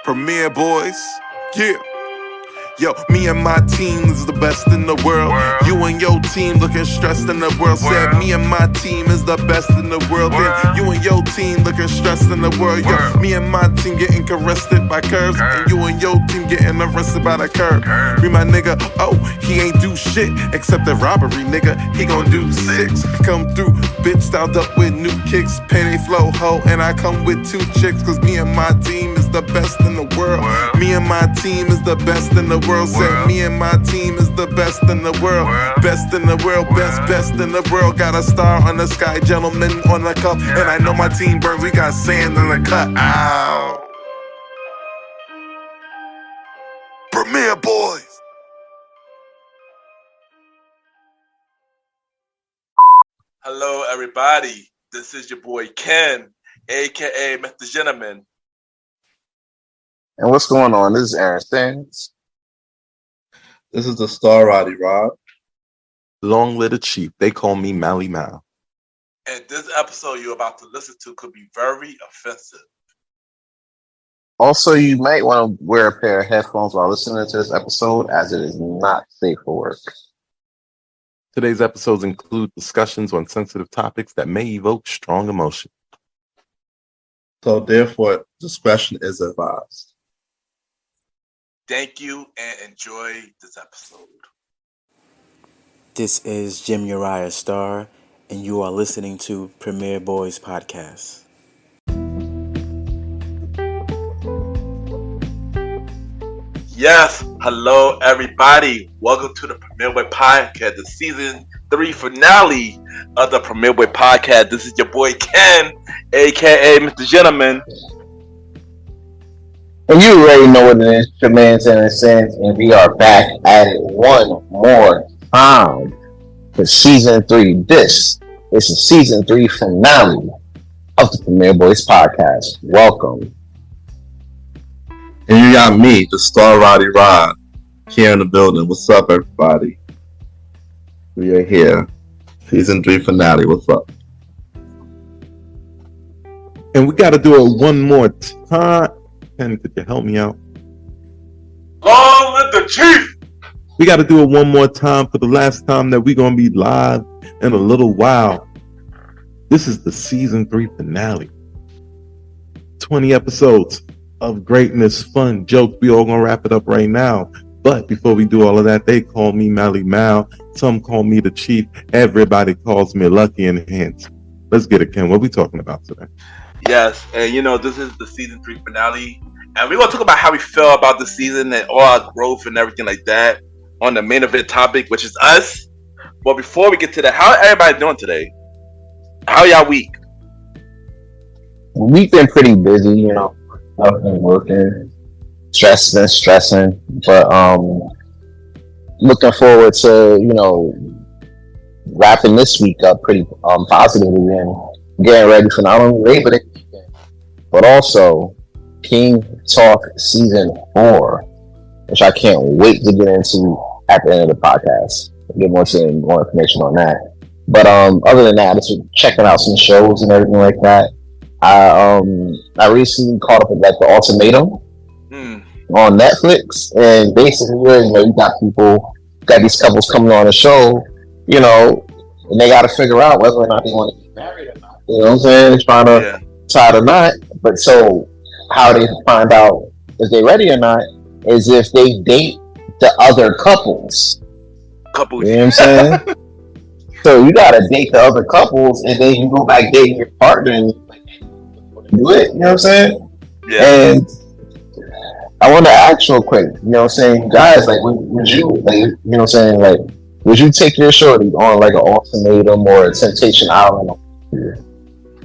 Premiere Boyz, yeah. Yo, me and my team is the best in the world. You and your team looking stressed in the world. Said me and my team is the best in the world. Then you and your team looking stressed in the world. Yo, me and my team getting caressed by curves, and you and your team getting arrested by the curb. Me my nigga, oh, he ain't do shit except the robbery, nigga. He gon' do 6. Come through, bitch styled up with new kicks, payday flow ho, and I come with 2 chicks. Cause me and my team is the best in the world. Me and my team is the best in the world. Said me and my team is the best in the world. Best in the world, best in the world. Got a star on the sky, gentleman on the cup. And I know my team burns, we got sand in the cut. Ow. Premiere Boyz. Hello, everybody. This is your boy Ken, aka MrGentleman. And what's going on? This is Aaron Stans. This is the star Roddy Rob. Long live the chief. They call me Malimal. And this episode you're about to listen to could be very offensive. Also, you might want to wear a pair of headphones while listening to this episode, as it is not safe for work. Today's episodes include discussions on sensitive topics that may evoke strong emotion. So therefore, discretion is advised. Thank you and enjoy this episode. This is Jim Uriah Starr, and you are listening to Premiere Boyz Podcast. Yes, hello everybody. Welcome to the Premiere Boy Podcast, the season 3 finale of the Premiere Boy Podcast. This is your boy Ken, aka MrGentleman. And you already know what it is, your man Sense, and we are back at it one more time for season 3. This is the season 3 finale of the Premiere Boyz Podcast. Welcome. And you got me, the star Roddy Rod, here in the building. What's up, everybody? We are here. Season 3 finale. What's up? And we got to do it one more time. Ken, could you help me out? Long live the chief! We got to do it one more time for the last time that we're going to be live in a little while. This is the season 3 finale. 20 episodes of greatness, fun, jokes. We all going to wrap it up right now. But before we do all of that, they call me Malimal. Some call me the chief. Everybody calls me Lucky and Hands. Let's get it, Ken. What are we talking about today? Yes, and you know, this is the season 3 finale. And we're going to talk about how we feel about the season and all our growth and everything like that on the main event topic, which is us. But before we get to that, how everybody doing today? How y'all week? We've been pretty busy, you know. I've been working, stressing, but looking forward to, you know, wrapping this week up pretty positively and getting ready for not only Labor Day weekend, but also King Talk Season 4, which I can't wait to get into at the end of the podcast. I'll get more information on that. But other than that, just checking out some shows and everything like that. I recently caught up with like the Ultimatum on Netflix, and basically, you know, you got these couples coming on the show, you know, and they got to figure out whether or not they want to get married or not. You know what I'm saying? They're trying to decide or not. But so how they find out if they're ready or not is if they date the other couples. You know what I'm saying? So you gotta date the other couples, and then you go back dating your partner and do it. You know what I'm saying? Yeah. And I want to ask real quick. You know what I'm saying, guys? Like, would you, like, you know what I'm saying, like, would you take your shorty on like an Ultimatum or a Temptation Island?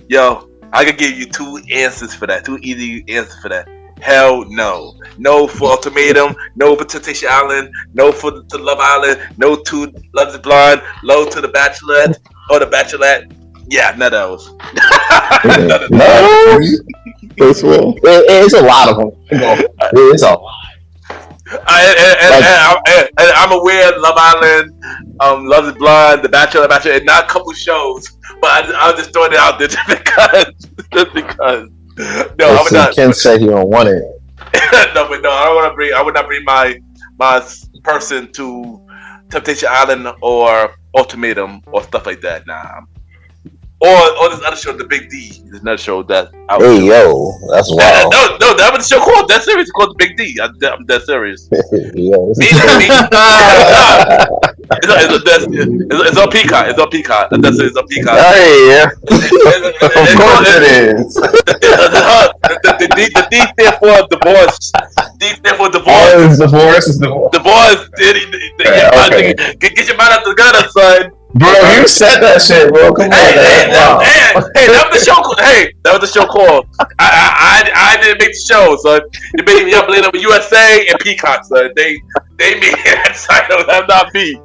Yo, I could give you 2 answers for that. 2 easy answers for that. Hell no. No for Ultimatum. No for Temptation Island. No for to Love Island. No to Love is Blind. No to The Bachelorette or The Bachelorette. Yeah, none of those. No. First of all, it's a lot of them. It's a lot. I'm aware of Love Island, Love is Blind, The Bachelor, and not a couple shows, but I was just throwing it out there just because. No, I'm not. Ken said he don't want it. No, but no, I would not bring my person to Temptation Island or Ultimatum or stuff like that. Nah. Or this other show, The Big D. There's another show that I would Hey do. yo, that's wild. No, that was the show called. That series is called The Big D. I'm dead serious. Yo, this is It's on Peacock. It's on Peacock. That's it. It's on Peacock. Hey, yeah. Of course it is. The D stand for divorce. D stand for divorce. Oh, it's divorce. It's divorce. Divorce. Okay. Get your mind out the gutter, son. Bro, you said that shit, bro. Come on, that was the show. That was the show called. I didn't make the show, son. They made me up later with USA and Peacock, son. They made that title. That's not me.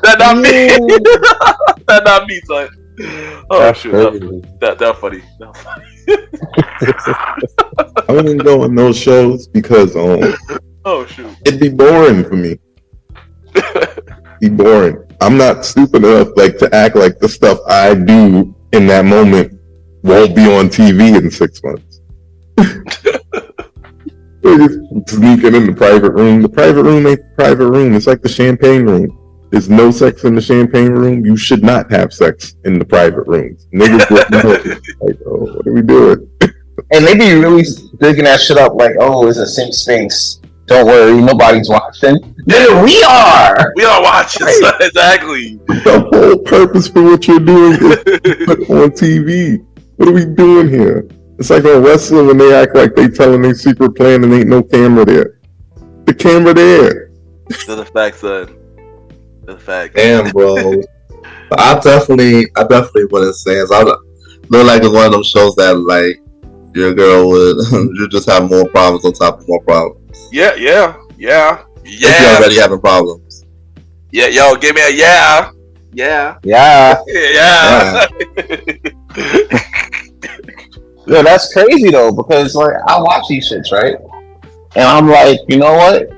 That's not me. That's not me, son. Oh That's shoot, crazy. that's funny. That's funny. I wouldn't go on those shows because Oh shoot. it'd be boring for me. Be boring. I'm not stupid enough to act like the stuff I do in that moment won't be on TV in 6 months. They're just sneaking in the private room. The private room ain't the private room. It's like the champagne room. There's no sex in the champagne room. You should not have sex in the private rooms. Niggas would know. Like, oh, what are we doing? And they be really digging that shit up like, oh, it's a safe space. Don't worry, nobody's watching. Nigga, we are! We are watching, son. Exactly. The whole purpose for what you're doing is to put on TV. What are we doing here? It's like on wrestling when they act like they telling their secret plan and ain't no camera there. The camera there. That's a fact, son. That's a fact. Damn, bro. I definitely wouldn't say it. I look like it's one of those shows that like your girl would you just have more problems on top of more problems. Yeah. If you're already having problems. Yeah, yo, give me a yeah. Yeah. Yeah. Yeah. Yo, that's crazy though, because like I watch these shits, right? And I'm like, you know what?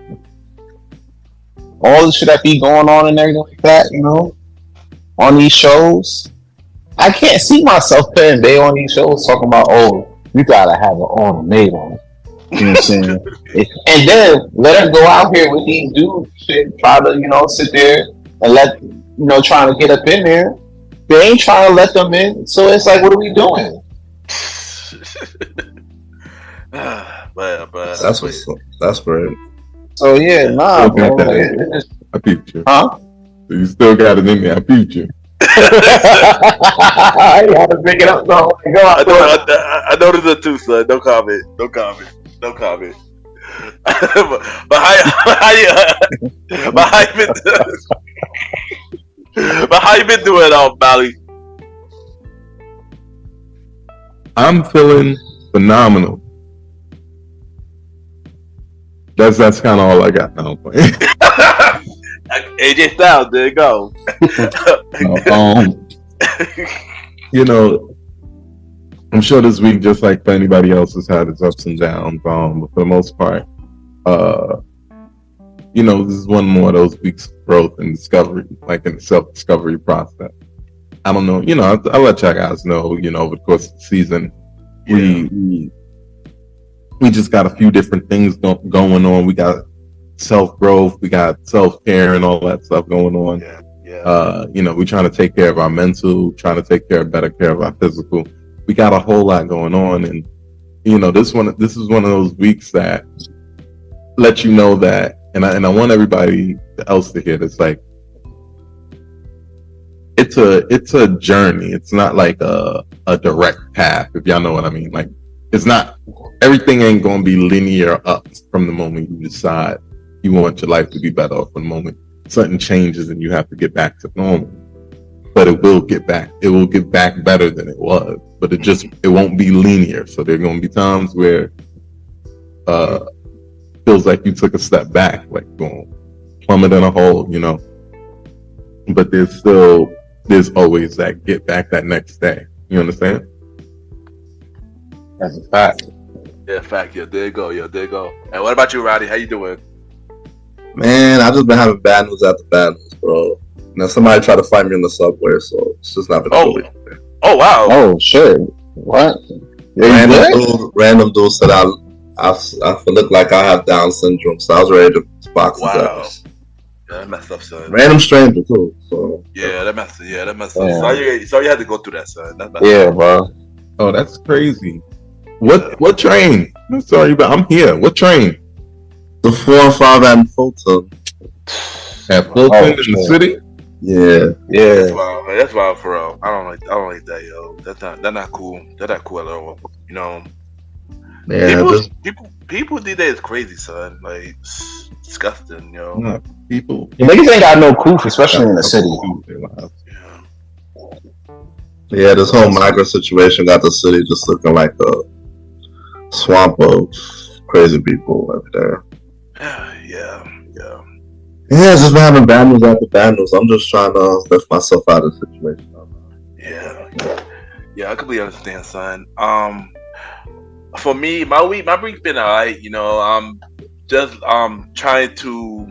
All the shit that be going on and everything like that, you know, on these shows, I can't see myself putting day on these shows talking about, oh, you gotta have an ultimatum. You know what I'm saying? And then let her go out here with these dudes shit, try to, you know, sit there and trying to get up in there. They ain't trying to let them in. So it's like, what are we doing? but that's great. So yeah, nah, Okay, bro. okay. I peeped you. Huh? So you still got it in there. I peeped you. I had to pick it up though. Go out. I noticed it too, son. No comment. but how you been doing, Bally? I'm feeling phenomenal. That's kind of all I got now. AJ Styles, there you go. You know, I'm sure this week, just like for anybody else, has had its ups and downs. But for the most part, you know, this is one more of those weeks of growth and discovery, like in the self-discovery process. I don't know, you know, I'll let y'all guys know, you know, over the course of the season, we just got a few different things going on. We got self-growth, we got self-care and all that stuff going on. You know, we're trying to take care of our mental, trying to take better care of our physical. We got a whole lot going on, and you know, this is one of those weeks that let you know that, and I want everybody else to hear this. Like, it's a journey. It's not like a direct path, if y'all know what I mean. Like, it's not, everything ain't gonna be linear up from the moment you decide you want your life to be better, or from the moment something changes and you have to get back to normal. But it will get back better than it was, but it won't be linear. So there are going to be times where feels like you took a step back, like going plummet in a hole, you know. But there's always that get back that next day. You understand? That's a fact. Yeah, fact. Yeah, there you go. And what about you, Roddy? How you doing? Man, I just been having bad news after bad news, bro. Now somebody tried to find me in the subway, so it's just not been good. Oh wow. Oh shit. What? Random dude said I I look like I have Down syndrome, so I was ready to box his Wow. ass. Yeah, that messed up, son. Random stranger too. So Yeah, that messed up. Yeah. Sorry you had to go through that, son. That messed Yeah, up. bro. Oh, that's crazy. What train? I'm sorry, but I'm here. What train? the 4 and 5 and Fulton. At Fulton Oh, in the shit. city? Yeah. That's wild for real. I don't like that, yo. That's not cool. That's not cool at all. You know, Yeah, people these days is crazy, son. Like it's disgusting, yo. Nah, people. The niggas ain't got no proof, especially in the city. Yeah. this whole migrant situation got the city just looking like a swamp of crazy people over there. Yeah. Yeah, just been having bad news after bad news. I'm just trying to lift myself out of the situation. Yeah, I completely understand, son. For me, my week's been alright. You know, I'm just trying to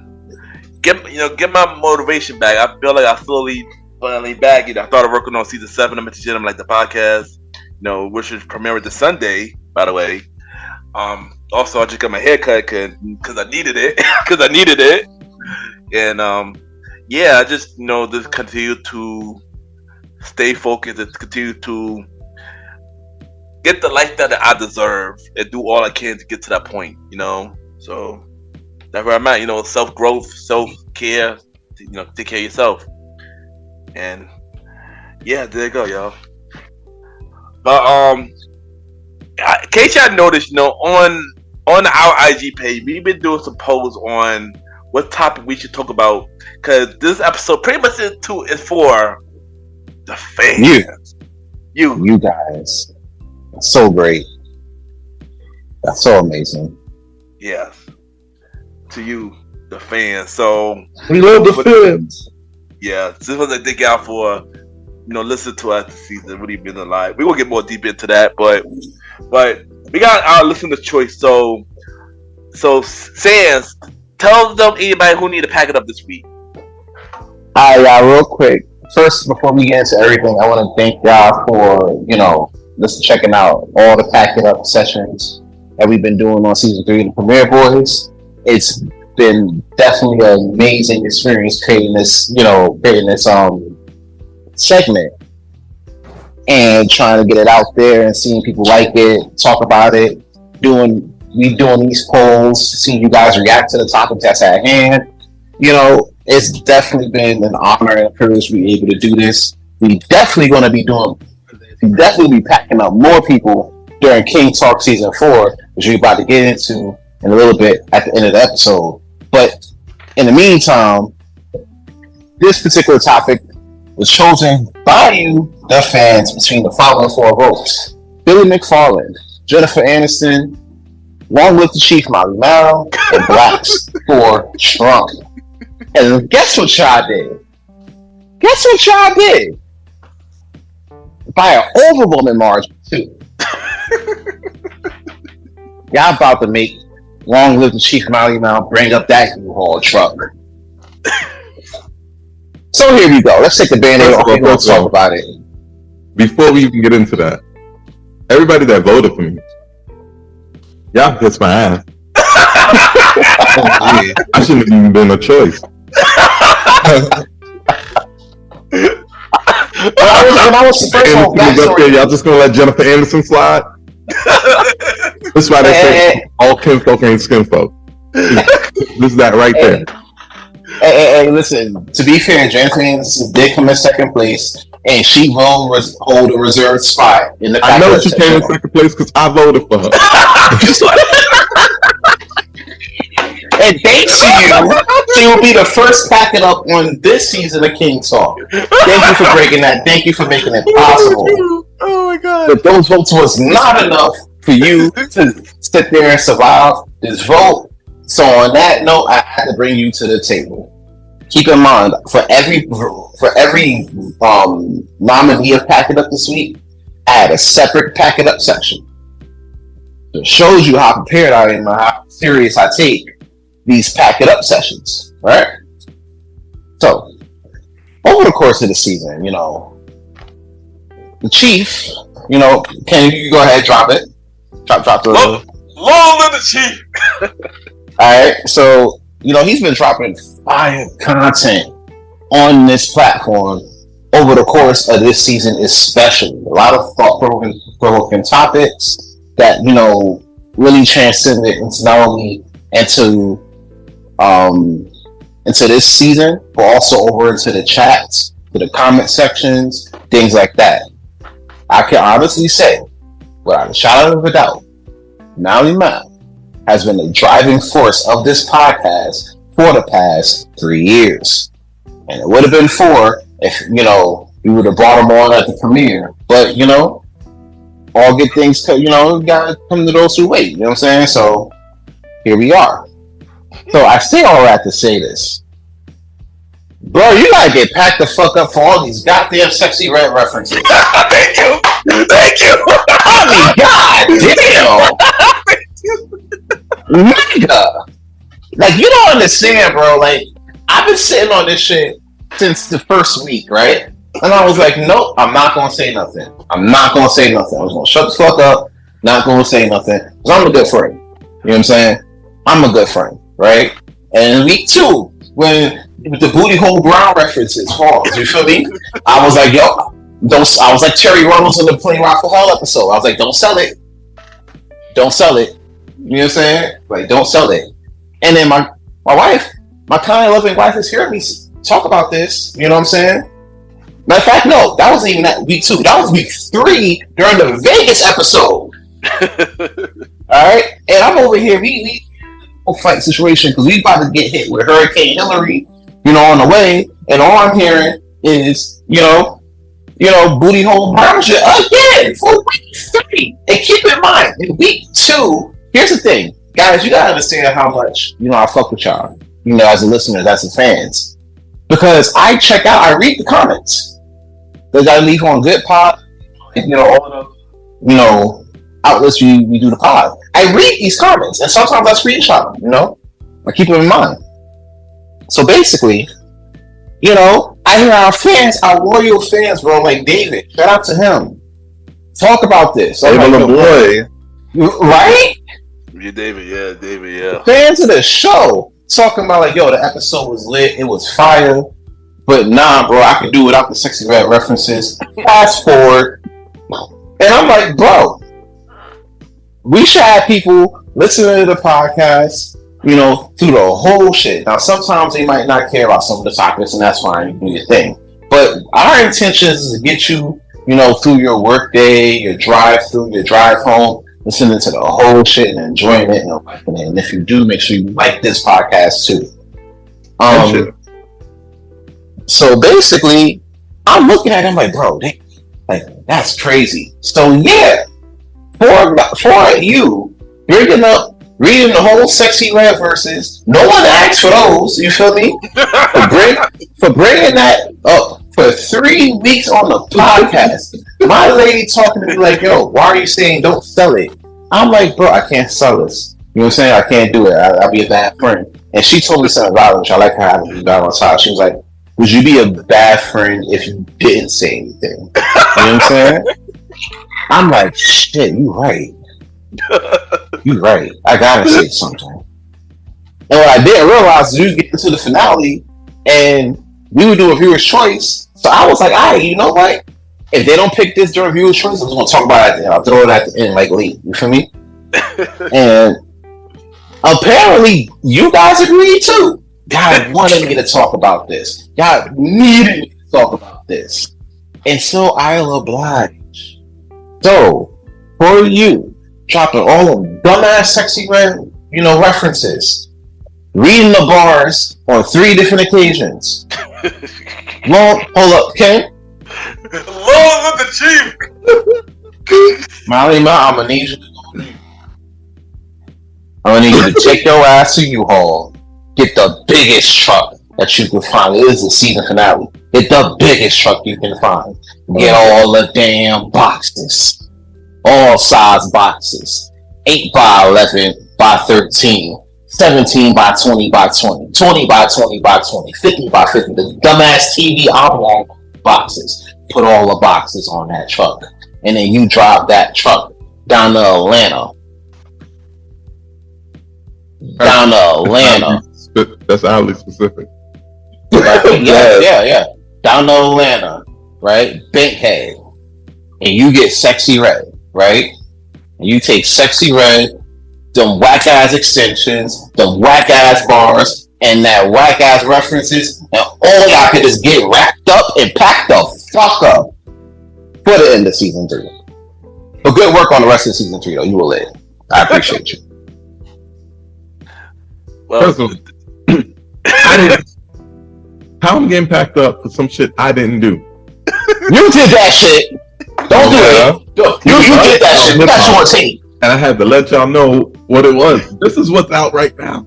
get my motivation back. I feel like I finally back. You know, I started working on season 7 of Mr. Gentleman, like the podcast. You know, which is premiering this Sunday, by the way. Also, I just got my hair cut because I needed it. And I just just continue to stay focused and continue to get the life that I deserve and do all I can to get to that point, you know. So that's where I'm at, you know, self-growth, self-care, take care of yourself. And yeah, there you go, y'all. But in case y'all noticed, on our IG page, we've been doing some polls on what topic we should talk about, because this episode pretty much is for the fans. You guys. That's so great. That's so amazing. Yes. To you, the fans. So We love the fans. yeah, this was a dig out for listen to us this season. Really been alive. We will get more deep into that, but we got our listener choice. So Sans, tell them anybody who need to pack it up this week. Alright, y'all, real quick. First, before we get into everything, I want to thank y'all for, checking out all the pack it up sessions that we've been doing on season 3 of the Premiere Boys. It's been definitely an amazing experience creating this segment and trying to get it out there and seeing people like it, talk about it, doing these polls, seeing you guys react to the topic that's at hand. It's definitely been an honor and a privilege to be able to do this. We definitely be packing up more people during King Talk Season 4, which we're about to get into in a little bit at the end of the episode. But in the meantime, this particular topic was chosen by you, the fans, between the following 4 votes: Billy McFarland, Jennifer Aniston, Long Live the Chief Malimal, and Blacks for Trump. And guess what y'all did? By an overwhelming margin, too. Y'all about to make Long Live the Chief Malimal bring up that U-Haul truck. So here we go. Let's take the band-aid off and let's talk about it. Before we even get into that, everybody that voted for me, y'all kiss my ass. I shouldn't have even been a choice. When I was the first one, backstory. Y'all just gonna let Jennifer Aniston slide? That's why they say all kinfolk ain't skinfolk. This is that right there. Hey, listen. To be fair, Jennifer Aniston did come in second place, and she will hold a reserved spot in the. I know she came in second place because I voted for her. And thanks to you, she will be the first pack it up on this season of King Talk. Thank you for breaking that. Thank you for making it possible. Oh my god! But those votes was not enough for you to sit there and survive this vote. So on that note, I had to bring you to the table. Keep in mind, for every nominee of Pack It Up this week, I had a separate Pack It Up section. It shows you how prepared I am and how serious I take these Pack It Up sessions, right? So, over the course of the season, the Chief, can you go ahead and drop it? Drop the... Long live the chief. Alright, so he's been dropping fire content on this platform over the course of this season, especially. A lot of thought-provoking topics that, really transcended into not only into this season, but also over into the chats, to the comment sections, things like that. I can honestly say, without a shadow of a doubt, Malimal has been the driving force of this podcast for the past 3 years. And it would have been 4 if, we would have brought him on at the premiere. But, all good things, gotta come to those who wait. You know what I'm saying? So, here we are. So, I say all that to say this. Bro, you gotta get packed the fuck up for all these goddamn sexy red references. Thank you. I mean, goddamn. Nigga. Like, you don't understand, bro. Like, I've been sitting on this shit since the first week, right? And I was like, nope, I'm not gonna say nothing. I was gonna shut the fuck up, not gonna say nothing. Because I'm a good friend. You know what I'm saying? I'm a good friend, right? And in week 2, when with the booty hole Brown references, you feel me? I was like, yo, I was like Terry Runnels in the Plain Rock for Hell episode. I was like, don't sell it. You know what I'm saying? Like, don't sell it. And then my wife, my kind, loving wife is hearing me talk about this. You know what I'm saying? Matter of fact, no, that wasn't even that week 2. That was week 3 during the Vegas episode. Alright? And I'm over here, we fight situation because we about to get hit with Hurricane Hillary, on the way. And all I'm hearing is, booty hole Brown shit again for week 3. And keep in mind, in week 2, here's the thing. Guys, you gotta understand how much, I fuck with y'all, as a listener, as a fans. Because I read the comments. They gotta leave on Good Pod, all the, outlets we do the pod. I read these comments, and sometimes I screenshot them, I keep them in mind. So basically, I hear our fans, our loyal fans, bro, like David, shout out to him. Talk about this. Hey, like, boy. Right? Yeah, David, yeah. Fans of the show talking about like, yo, the episode was lit, it was fire, but nah, bro, I could do without the sexy red references. Fast forward, and I'm like, bro, we should have people listening to the podcast, through the whole shit. Now, sometimes they might not care about some of the topics, and that's fine, you do your thing. But our intention is to get you, through your work day, your drive through, your drive home, listening to the whole shit and enjoying it and liking it. And if you do, make sure you like this podcast too. So basically, I'm looking at him like, bro, that's crazy. So yeah, for you reading the whole sexy red verses, no one asked for those. You feel me? for bringing that up for 3 weeks on the podcast. My lady talking to me like, yo, why are you saying don't sell it? I'm like, bro, I can't sell this. You know what I'm saying? I can't do it. I'll be a bad friend. And she told me something about it, which I like her having me down on top. She was like, would you be a bad friend if you didn't say anything? You know what I'm saying? I'm like, shit, you right. You right. I gotta say something. And what I didn't realize is we was getting to the finale and we would do a viewer's choice. So I was like, all right, you know what? If they don't pick this during viewer's choice, I'm just gonna talk about it at the end. I'll throw it at the end like late. You feel me? And apparently you guys agreed too. God wanted me to talk about this. God needed me to talk about this. And so I'll oblige. So, for you, dropping all of dumbass sexy red, references, reading the bars on 3 different occasions. Hold up, Ken. Long live the chief. Malimal, I'm gonna need you to go. I'm gonna need you to take your ass to U-Haul. Get the biggest truck that you can find. It is the season finale. Get the biggest truck you can find. Get all the damn boxes. All size boxes. 8 by 11 by 13. 17 by 20 by 20. 20 by 20 by 20. 50 by 50. The dumbass TV oblong boxes. Put all the boxes on that truck. And then you drive that truck down to Atlanta. down to Atlanta. That's oddly specific. Right? Yeah. Down to Atlanta, right? Bankhead. And you get Sexy Red, right? And you take Sexy Red, them whack ass extensions, them whack ass bars, and that whack ass references, and all y'all could just get wrapped up and packed the fuck up for the end of season 3. But good work on the rest of season 3, though. You will live. I appreciate you. Well, Personally, I didn't. How I'm getting packed up for some shit I didn't do. You did that shit. Don't do it. You did that shit. You got you on tape. And I had to let y'all know what it was. This is what's out right now.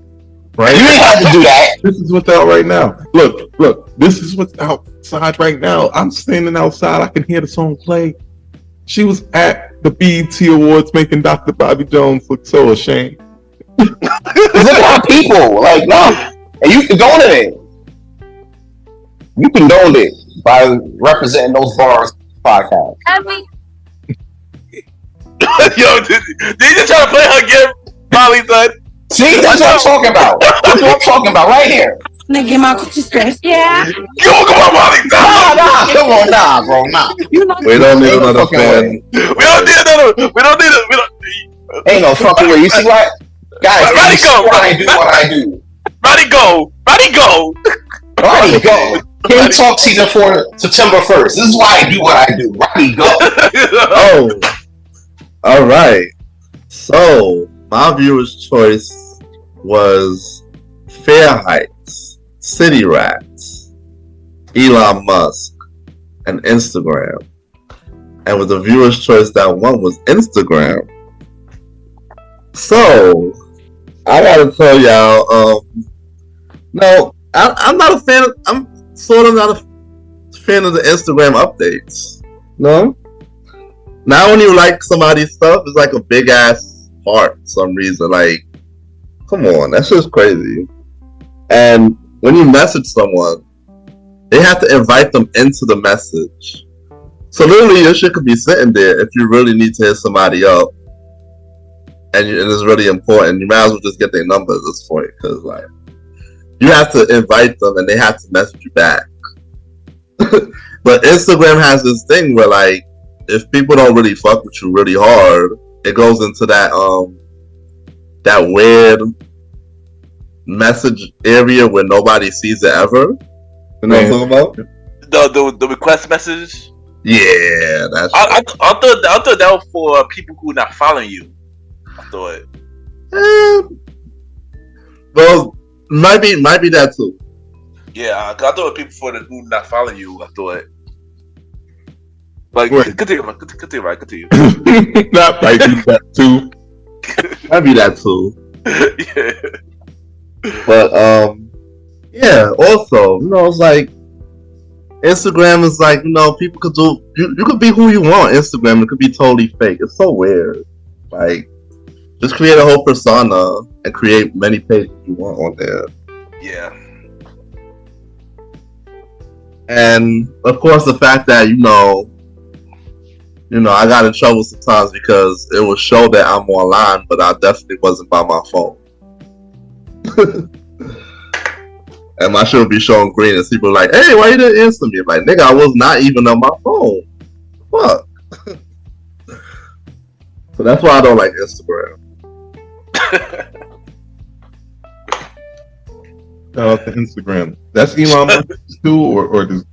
Right? You didn't have to do that. This is what's out right now. Look. This is what's outside right now. I'm standing outside. I can hear the song play. She was at the BET Awards making Dr. Bobby Jones look so ashamed. Look at how people like no, and you condoned it. You condoned it by representing those bars podcast. Yo, did you just try to play her game, Molly, son? See, that's what I'm talking about. That's what I'm talking about right here. Nigga, my coochie stretched. Yeah. Come on, Molly, son. Nah, come on, nah, bro, nah. We don't need another fan. We don't need another. We don't need it. Ain't no fucking way. You see what? Guys, Roddy, go. I do what I do. Roddy, go. Roddy, go. Kim Talk season 4, September 1st. This is why I do what I do. Roddy, go. Oh, all right. So my viewer's choice was Fair Heights, City Rats, Elon Musk, and Instagram. And with the viewer's choice, that one was Instagram. So I gotta tell y'all, no, I'm not a fan. I'm sort of not a fan of the Instagram updates. No, now when you like somebody's stuff, it's like a big ass heart for some reason. Like, come on, that's just crazy. And when you message someone, they have to invite them into the message. So literally, your shit could be sitting there if you really need to hit somebody up. And it's really important. You might as well just get their number at this point, because like you have to invite them and they have to message you back. But Instagram has this thing where like if people don't really fuck with you really hard, it goes into that that weird message area where nobody sees it ever. You know what I'm talking about? The request message. Yeah, that's. I thought that was for people who not following you. I thought. Well, might be that too. Yeah, I thought it was people for the who not following you. I thought. Like, Wait. continue. Not right, that too. Might be that too. Yeah. But yeah. Also, it's like Instagram is like people could do. You could be who you want. Instagram, it could be totally fake. It's so weird. Like, just create a whole persona and create many pages you want on there. Yeah. And of course, the fact that I got in trouble sometimes because it would show that I'm online, but I definitely wasn't by my phone. And my shit would be showing green, and people are like, "Hey, why you didn't answer me?" I'm like, nigga, I was not even on my phone. Fuck. So that's why I don't like Instagram. Shout out to Instagram. That's Elon Musk too, or does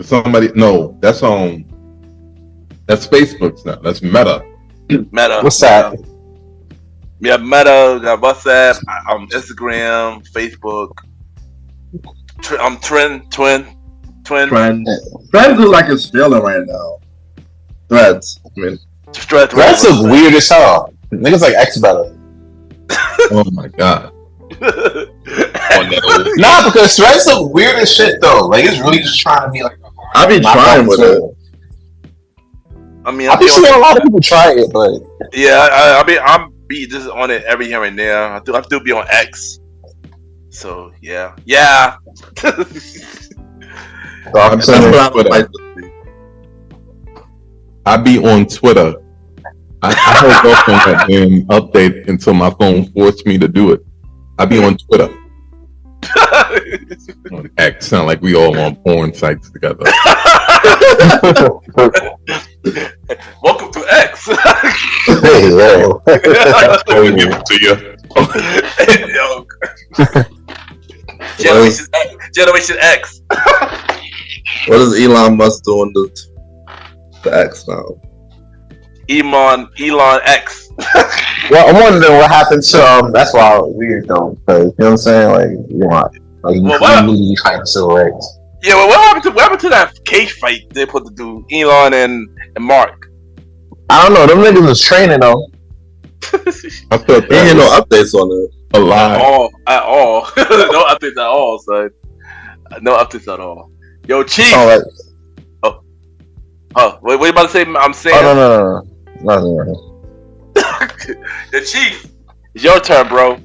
somebody? No, that's Facebook's now. That's Meta. Meta. What's that? Yeah, Meta. Got WhatsApp. Instagram, Facebook. Twin. Threads is like it's failing right now. Threads. I mean, Threads look weird as hell. Niggas like X better. Oh my god. Nah, because Threads look weird as shit though. Like it's really just trying to be like. I be trying with it. I mean, I be seeing a lot of people try it, but yeah, I'm be just on it every here and there. I still be on X. So yeah. I'm saying Twitter. I be on Twitter. I hold off on that damn update until my phone forced me to do it. I be on Twitter. On X, sound like we all on porn sites together. Welcome to X. Hey, yo. I will give it to you. Yo. Generation X. What does Elon Musk do on the X now? Elon X. Well, I'm wondering what happened to that's why weird though, because you know what I'm saying, like you want you need fight civil rights. Yeah, well, what happened to that cage fight they put to do Elon and Mark? I don't know. Them niggas was training though. I thought There ain't no updates on it. a lie. At all. No updates at all, son. No updates at all. Yo, Chief. Oh, What you about to say? I'm saying. Oh no. Nothing. The Chief. It's your turn, bro.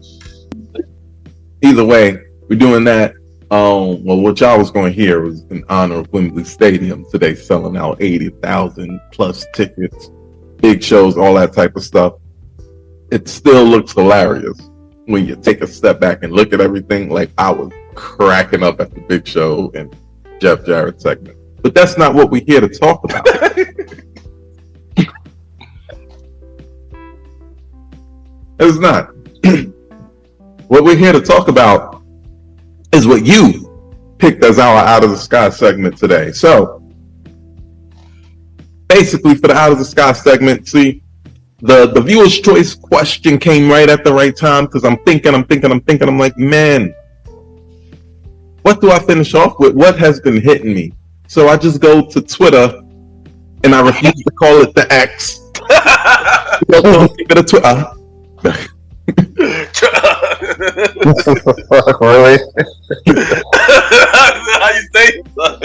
Either way, we're doing that. Well, what y'all was going to hear was in honor of Wembley Stadium today, selling out 80,000 plus tickets, big shows, all that type of stuff. It still looks hilarious when you take a step back and look at everything. Like I was cracking up at the Big Show and Jeff Jarrett segment, but that's not what we're here to talk about. It's not. What we're here to talk about is what you picked as our Out of the Sky segment today. So basically for the Out of the Sky segment, see, the viewer's choice question came right at the right time because I'm thinking, I'm like, man, what do I finish off with? What has been hitting me? So I just go to Twitter and I refuse to call it the X. Don't keep it a Twitter. Really? How you say it, son?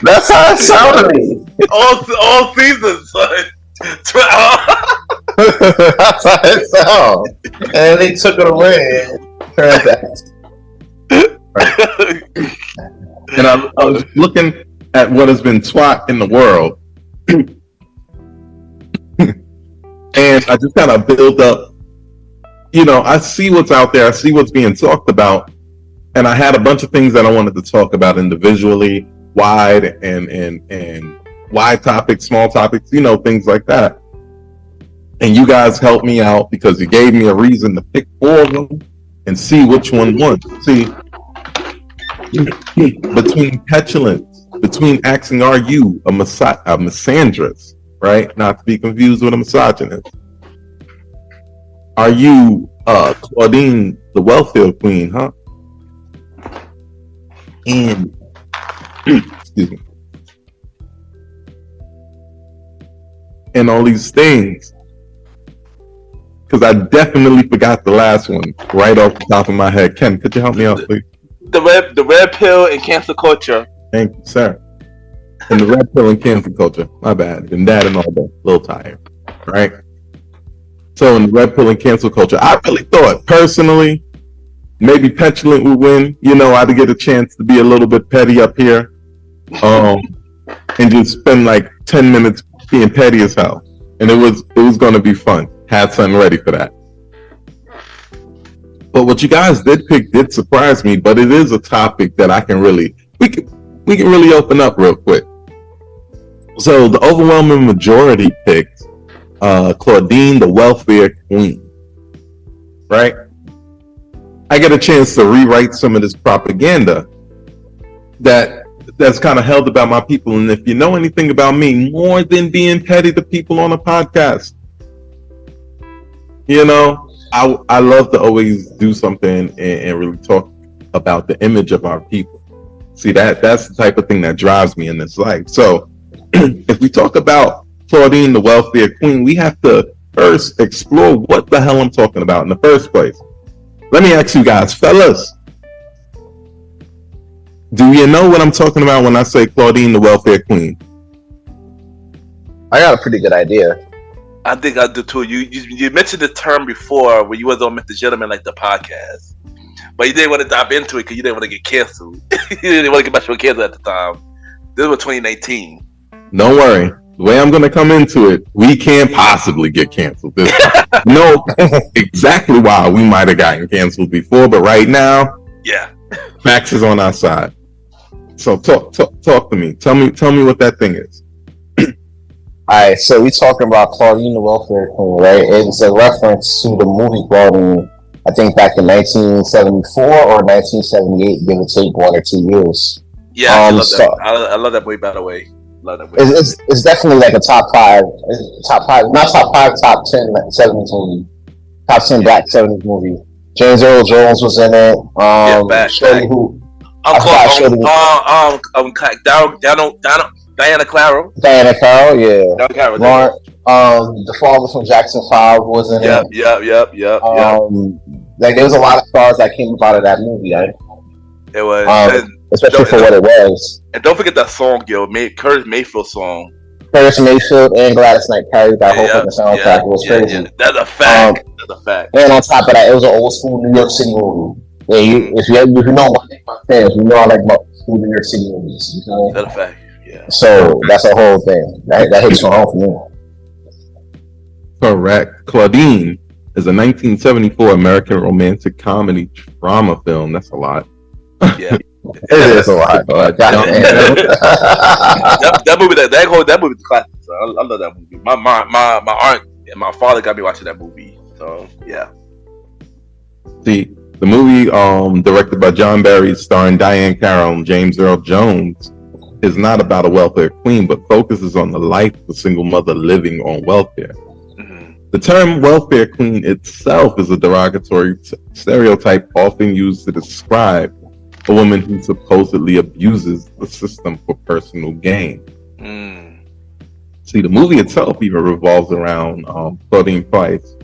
That's how it sounded to me. All seasons, son. That's how it sounded. And they took it away. And I was looking at what has been twat in the world. And I just kind of build up. You know, I see what's out there. I see what's being talked about. And I had a bunch of things that I wanted to talk about individually, wide and wide topics, small topics, you know, things like that. And you guys helped me out because you gave me a reason to pick 4 of them and see which one won. See, between petulance, between asking, are you a misandrist, right? Not to be confused with a misogynist. Are you Claudine, the welfare queen, huh? And excuse me. And all these things. Because I definitely forgot the last one right off the top of my head. Ken, could you help me out, please? The red pill and cancel culture. Thank you, sir. And the red pill and cancel culture. My bad. And that and all that. A little tired. Right? So in the red pill and cancel culture, I really thought personally, maybe petulant would win. You know, I'd get a chance to be a little bit petty up here, and just spend like 10 minutes being petty as hell. And it was going to be fun. Had something ready for that. But what you guys did pick did surprise me. But it is a topic that I can really we can really open up real quick. So the overwhelming majority picked Claudine, the welfare queen, right? I get a chance to rewrite some of this propaganda that's kind of held about my people. And if you know anything about me, more than being petty to people on a podcast, you know, I love to always do something and really talk about the image of our people. See, that's the type of thing that drives me in this life. So if we talk about Claudine, the welfare queen, we have to first explore what the hell I'm talking about in the first place. Let me ask you guys, fellas, do you know what I'm talking about when I say Claudine, the welfare queen? I got a pretty good idea. I think I do too. You mentioned the term before when you was on Mr. Gentleman, like the podcast, but you didn't want to dive into it because you didn't want to get canceled. You didn't want to get canceled at the time. This was 2019. Don't worry. the way I'm going to come into it, we can't possibly get canceled this time. No, exactly why we might have gotten canceled before, but right now, Yeah. facts is on our side. So talk to me. Tell me what that thing is. Alright, so we talking about Claudine the Welfare Queen, right? It's a reference to the movie Claudine, I think back in 1974 or 1978, give or take 1 or 2 years. Yeah, I love that. I love that movie, by the way. Love that movie. It's definitely like a top five, not top 5, top 10 70s movie. Top 10 black 70s movie. James Earl Jones was in it. Shorty who... Diana Claro. Diana Carroll, yeah. Diana Carroll. The father from Jackson 5 was in it. Yep. Like there was a lot of stars that came out of that movie, right? It was, especially for what it was. And don't forget that song, yo, Curtis Mayfield song. Curtis Mayfield and Gladys Knight carried that whole fucking soundtrack. It was crazy. Yeah. That's a fact. That's a fact. And on top of that, it was an old school New York City movie. Yeah, if you know my fans, you know I like school New York City movies. You know? That's a fact. Yeah. So that's a whole thing. That hits home for me. Correct. Claudine is a 1974 American romantic comedy drama film. That's a lot. Yeah. It is a lot. That movie is a classic. So I love that movie. My aunt and my father got me watching that movie. So yeah. See, the movie, directed by John Barry, starring Diane Carroll and James Earl Jones, is not about a welfare queen, but focuses on the life of a single mother living on welfare. Mm-hmm. The term welfare queen itself is a derogatory stereotype often used to describe a woman who supposedly abuses the system for personal gain. See, the movie itself even revolves around Claudine Price,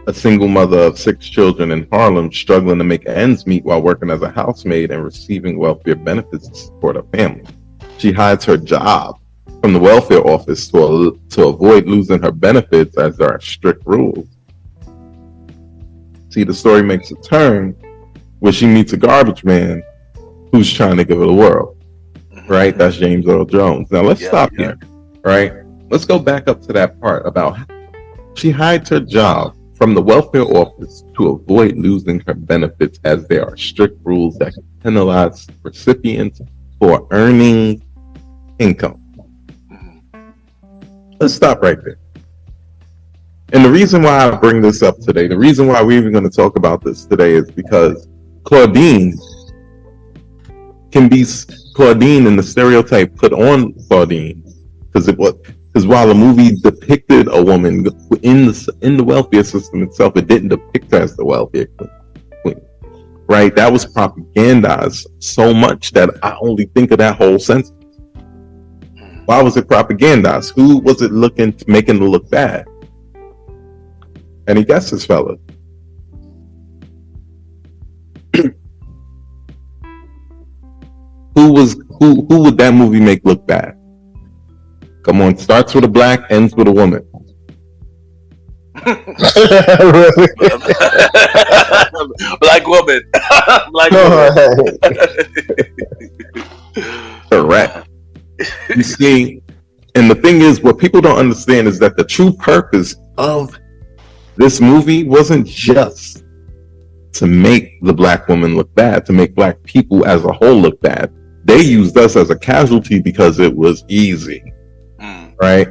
a single mother of 6 children in Harlem, struggling to make ends meet while working as a housemaid and receiving welfare benefits to support her family. She hides her job from the welfare office to avoid losing her benefits, as there are strict rules. See, the story makes a turn where she meets a garbage man who's trying to give her the world. Right? That's James Earl Jones. Now let's stop here. Right? Let's go back up to that part about she hides her job from the welfare office to avoid losing her benefits, as there are strict rules that can penalize recipients for earning income. Let's stop right there. And the reason why I bring this up today, the reason why we're even going to talk about this today, is because Claudine and the stereotype put on Claudine, because while the movie depicted a woman in the welfare system itself, it didn't depict her as the welfare queen. Right? That was propagandized so much that I only think of that whole sentence. Why was it propagandized? Who was it making it look bad? Any guesses, fella? Who would that movie make look bad? Come on, starts with a black, ends with a woman. Black woman. Black woman. Correct. You see, and the thing is, what people don't understand is that the true purpose of this movie wasn't just to make the black woman look bad, to make black people as a whole look bad. They used us as a casualty because it was easy, right?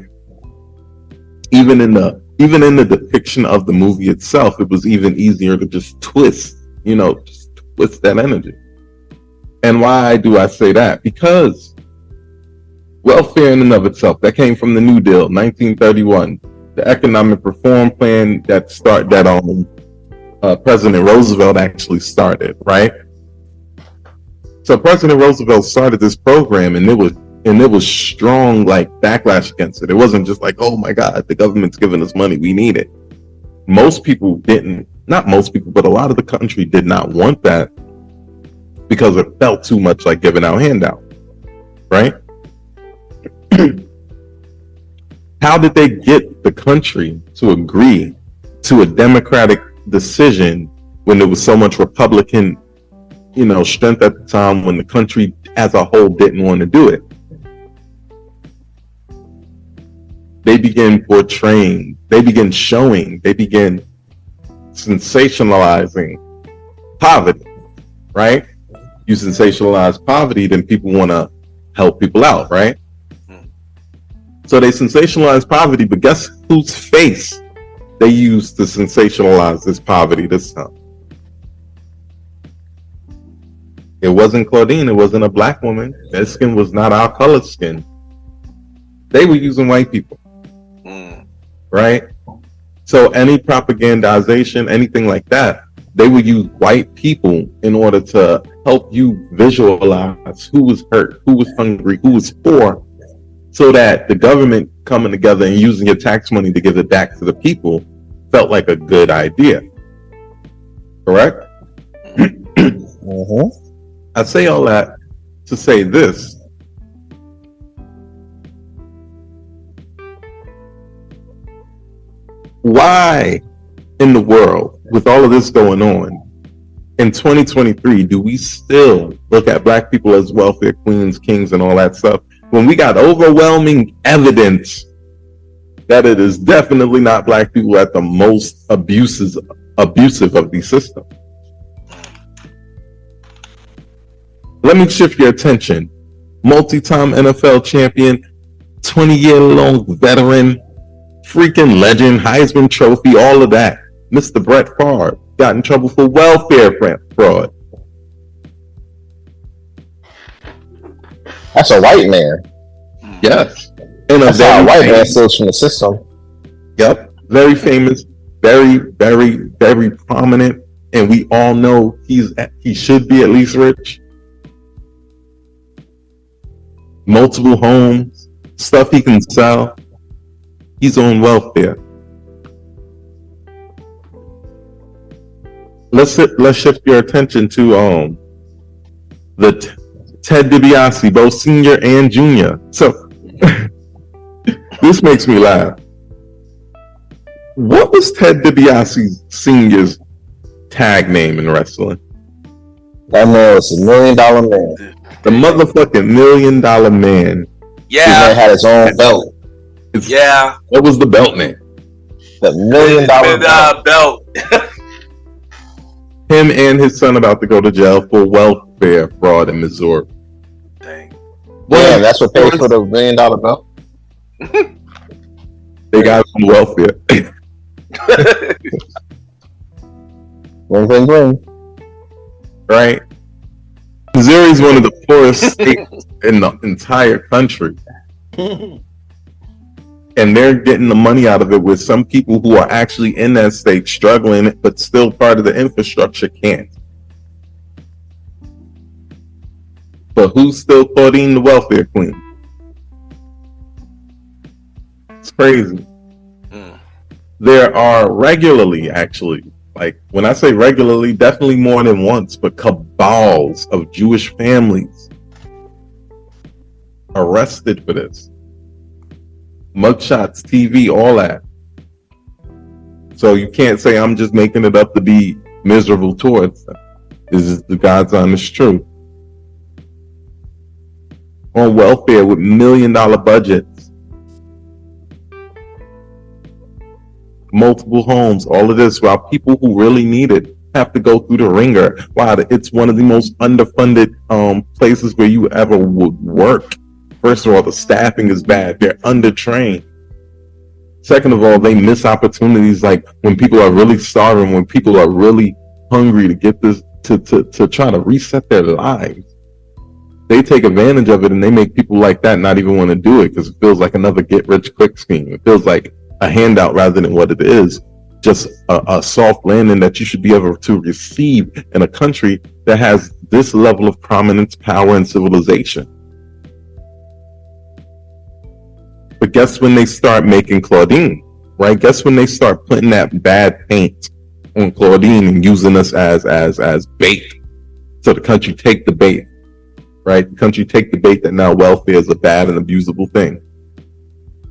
Even in the depiction of the movie itself, it was even easier to just twist that energy. And why do I say that? Because welfare in and of itself, that came from the New Deal, 1931, the economic reform plan that President Roosevelt actually started, right? So President Roosevelt started this program, and it was strong backlash against it. It wasn't just like, oh my God, the government's giving us money, we need it. Most people not most people, but a lot of the country did not want that because it felt too much like giving out handouts, right? How did they get the country to agree to a democratic decision when there was so much Republican, strength at the time, when the country as a whole didn't want to do it? they begin portraying, they begin showing, they begin sensationalizing poverty, right? You sensationalize poverty, then people want to help people out, right? So they sensationalize poverty, but guess whose face they used to sensationalize this poverty this time? It wasn't Claudine. It wasn't a black woman. Their skin was not our color skin. They were using white people, right? So any propagandization, anything like that, they would use white people in order to help you visualize who was hurt, who was hungry, who was poor, so that the government coming together and using your tax money to give it back to the people felt like a good idea. Correct? I say all that to say this. Why in the world, with all of this going on, in 2023, do we still look at black people as welfare queens, kings, and all that stuff, when we got overwhelming evidence that it is definitely not black people at the most abusive of these systems? Let me shift your attention. Multi-time NFL champion, 20-year-long veteran, freaking legend, Heisman Trophy, all of that. Mr. Brett Favre got in trouble for welfare fraud. That's a white man. Yes. And that's how a white man steals from the system. Yep. Very famous, very, very, very prominent. And we all know he should be at least rich. Multiple homes, stuff he can sell. He's on welfare. Let's shift your attention to Ted DiBiase, both senior and junior. So this makes me laugh. What was Ted DiBiase Senior's tag name in wrestling? That man was $1 million man. The motherfucking $1 million man. Yeah. He man had his own belt. Yeah. What was the belt name? The $1 million belt. Him and his son about to go to jail for welfare fraud in Missouri. Dang. Yeah, that's what paid for the $1 million belt. They got him on welfare. Ring. Right? Missouri is one of the poorest states in the entire country. And they're getting the money out of it with some people who are actually in that state struggling, but still part of the infrastructure can't. But who's still Claudine the welfare queen? It's crazy. There are regularly, actually, like when I say regularly, definitely more than once, but cabals of Jewish families arrested for this. Mugshots, TV, all that. So you can't say I'm just making it up to be miserable towards them. This is the God's honest truth. On welfare with $1 million budgets, multiple homes, all of this, while people who really need it have to go through the ringer. Wow, it's one of the most underfunded places where you ever would work. First of all, the staffing is bad. They're undertrained. Second of all, they miss opportunities like when people are really starving, when people are really hungry to get this, to try to reset their lives. They take advantage of it and they make people like that not even want to do it because it feels like another get-rich-quick scheme. It feels like a handout rather than what it is. Just a soft landing that you should be able to receive in a country that has this level of prominence, power, and civilization. But guess when they start making Claudine, right? Guess when they start putting that bad paint on Claudine and using us as bait. So the country take the bait, right? The country take the bait that now welfare is a bad and abusable thing.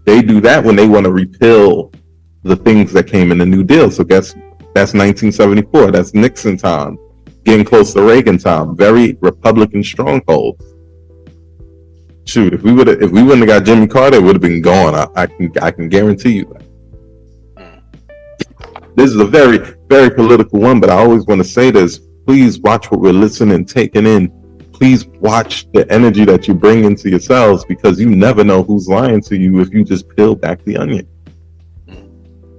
They do that when they want to repeal the things that came in the New Deal. So guess that's 1974. That's Nixon time, getting close to Reagan time. Very Republican stronghold. Shoot, if we wouldn't have got Jimmy Carter, it would have been gone. I can guarantee you that. This is a very, very political one, but I always want to say this. Please watch what we're listening, taking in. Please watch the energy that you bring into yourselves, because you never know who's lying to you if you just peel back the onion.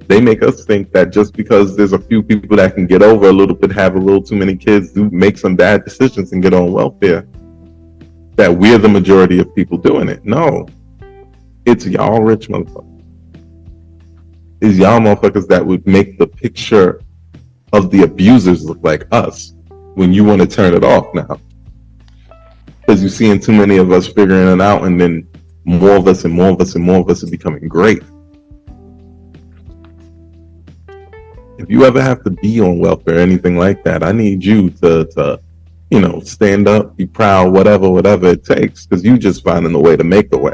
They make us think that just because there's a few people that can get over a little bit, have a little too many kids, do make some bad decisions and get on welfare, that we're the majority of people doing it. No. It's y'all rich motherfuckers. It's y'all motherfuckers that would make the picture of the abusers look like us when you want to turn it off now. Because you're seeing too many of us figuring it out, and then more of us and more of us and more of us are becoming great. If you ever have to be on welfare or anything like that, I need you to stand up, be proud, whatever it takes, because you just finding a way to make a way.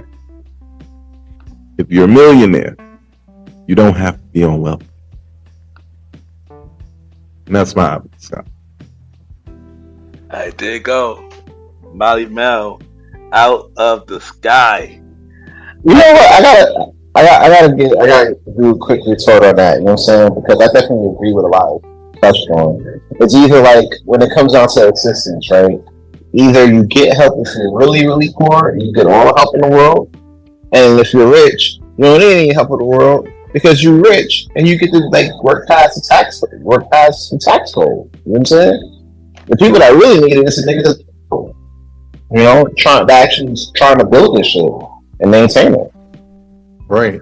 If you're a millionaire, you don't have to be on welfare. And that's my obvious stop. All right, there you go. Malimal, Out of the Sky. You know what? I gotta do a quick retort on that. You know what I'm saying? Because I definitely agree with a lot of touched on. It's either like when it comes down to assistance, right? Either you get help if you're really, really poor, and you get all the help in the world, and if you're rich, you don't need any help in the world because you're rich and you get to like work past the tax code. You know what I'm saying? The people that really need it is the niggas that trying to build this shit and maintain it. Right.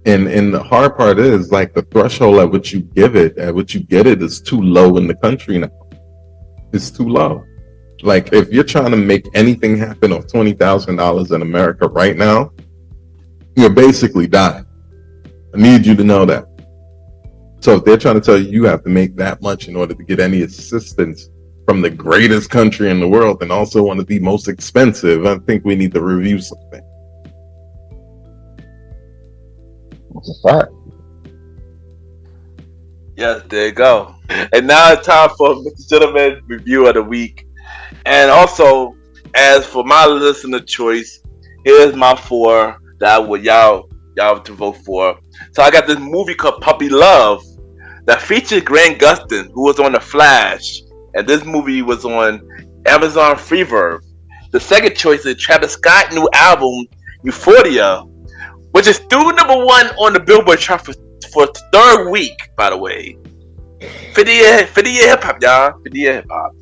And the hard part is like the threshold at which you get it is too low in the country now. It's too low. Like if you're trying to make anything happen off $20,000 in America right now, you're basically dying. I need you to know that. So if they're trying to tell you you have to make that much in order to get any assistance from the greatest country in the world and also one of the most expensive, I think we need to review something. That's a fact. Yes, there you go. And now it's time for Mr. Gentleman Review of the Week. And also, as for my listener choice, here's my 4 that I would y'all to vote for. So I got this movie called Puppy Love that featured Grant Gustin, who was on The Flash, and this movie was on Amazon Freeverb. The second choice is Travis Scott's new album Euphoria, which is still number 1 on the Billboard chart for the 3rd week, by the way. 50 year hip hop, y'all. 50 year hip hop.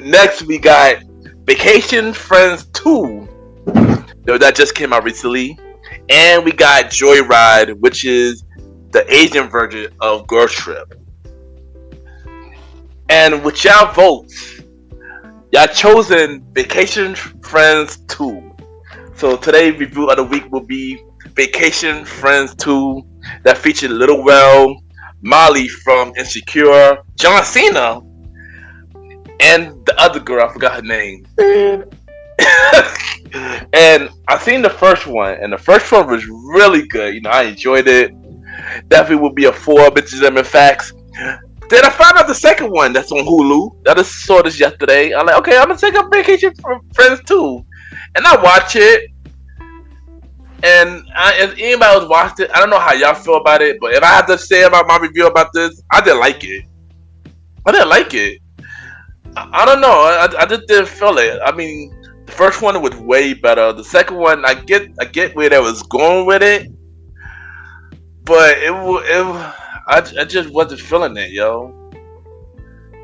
Next, we got Vacation Friends 2 that just came out recently. And we got Joyride, which is the Asian version of Girl Trip. And with y'all votes, y'all chosen Vacation Friends 2. So today's review of the week will be Vacation Friends 2 that featured Lil Rel, Molly from Insecure, John Cena, and the other girl, I forgot her name. And I seen the first one, and the first one was really good. I enjoyed it. Definitely would be a 4 bitches and facts. Then I found out the second one that's on Hulu. That I saw this yesterday. I'm like, okay, I'm gonna take up Vacation Friends 2, and I watch it. And if anybody else watched it, I don't know how y'all feel about it, but if I had to say about my review about this, I didn't like it. I don't know. I just didn't feel it. I mean, the first one was way better. The second one, I get where they was going with it, but I just wasn't feeling it, yo.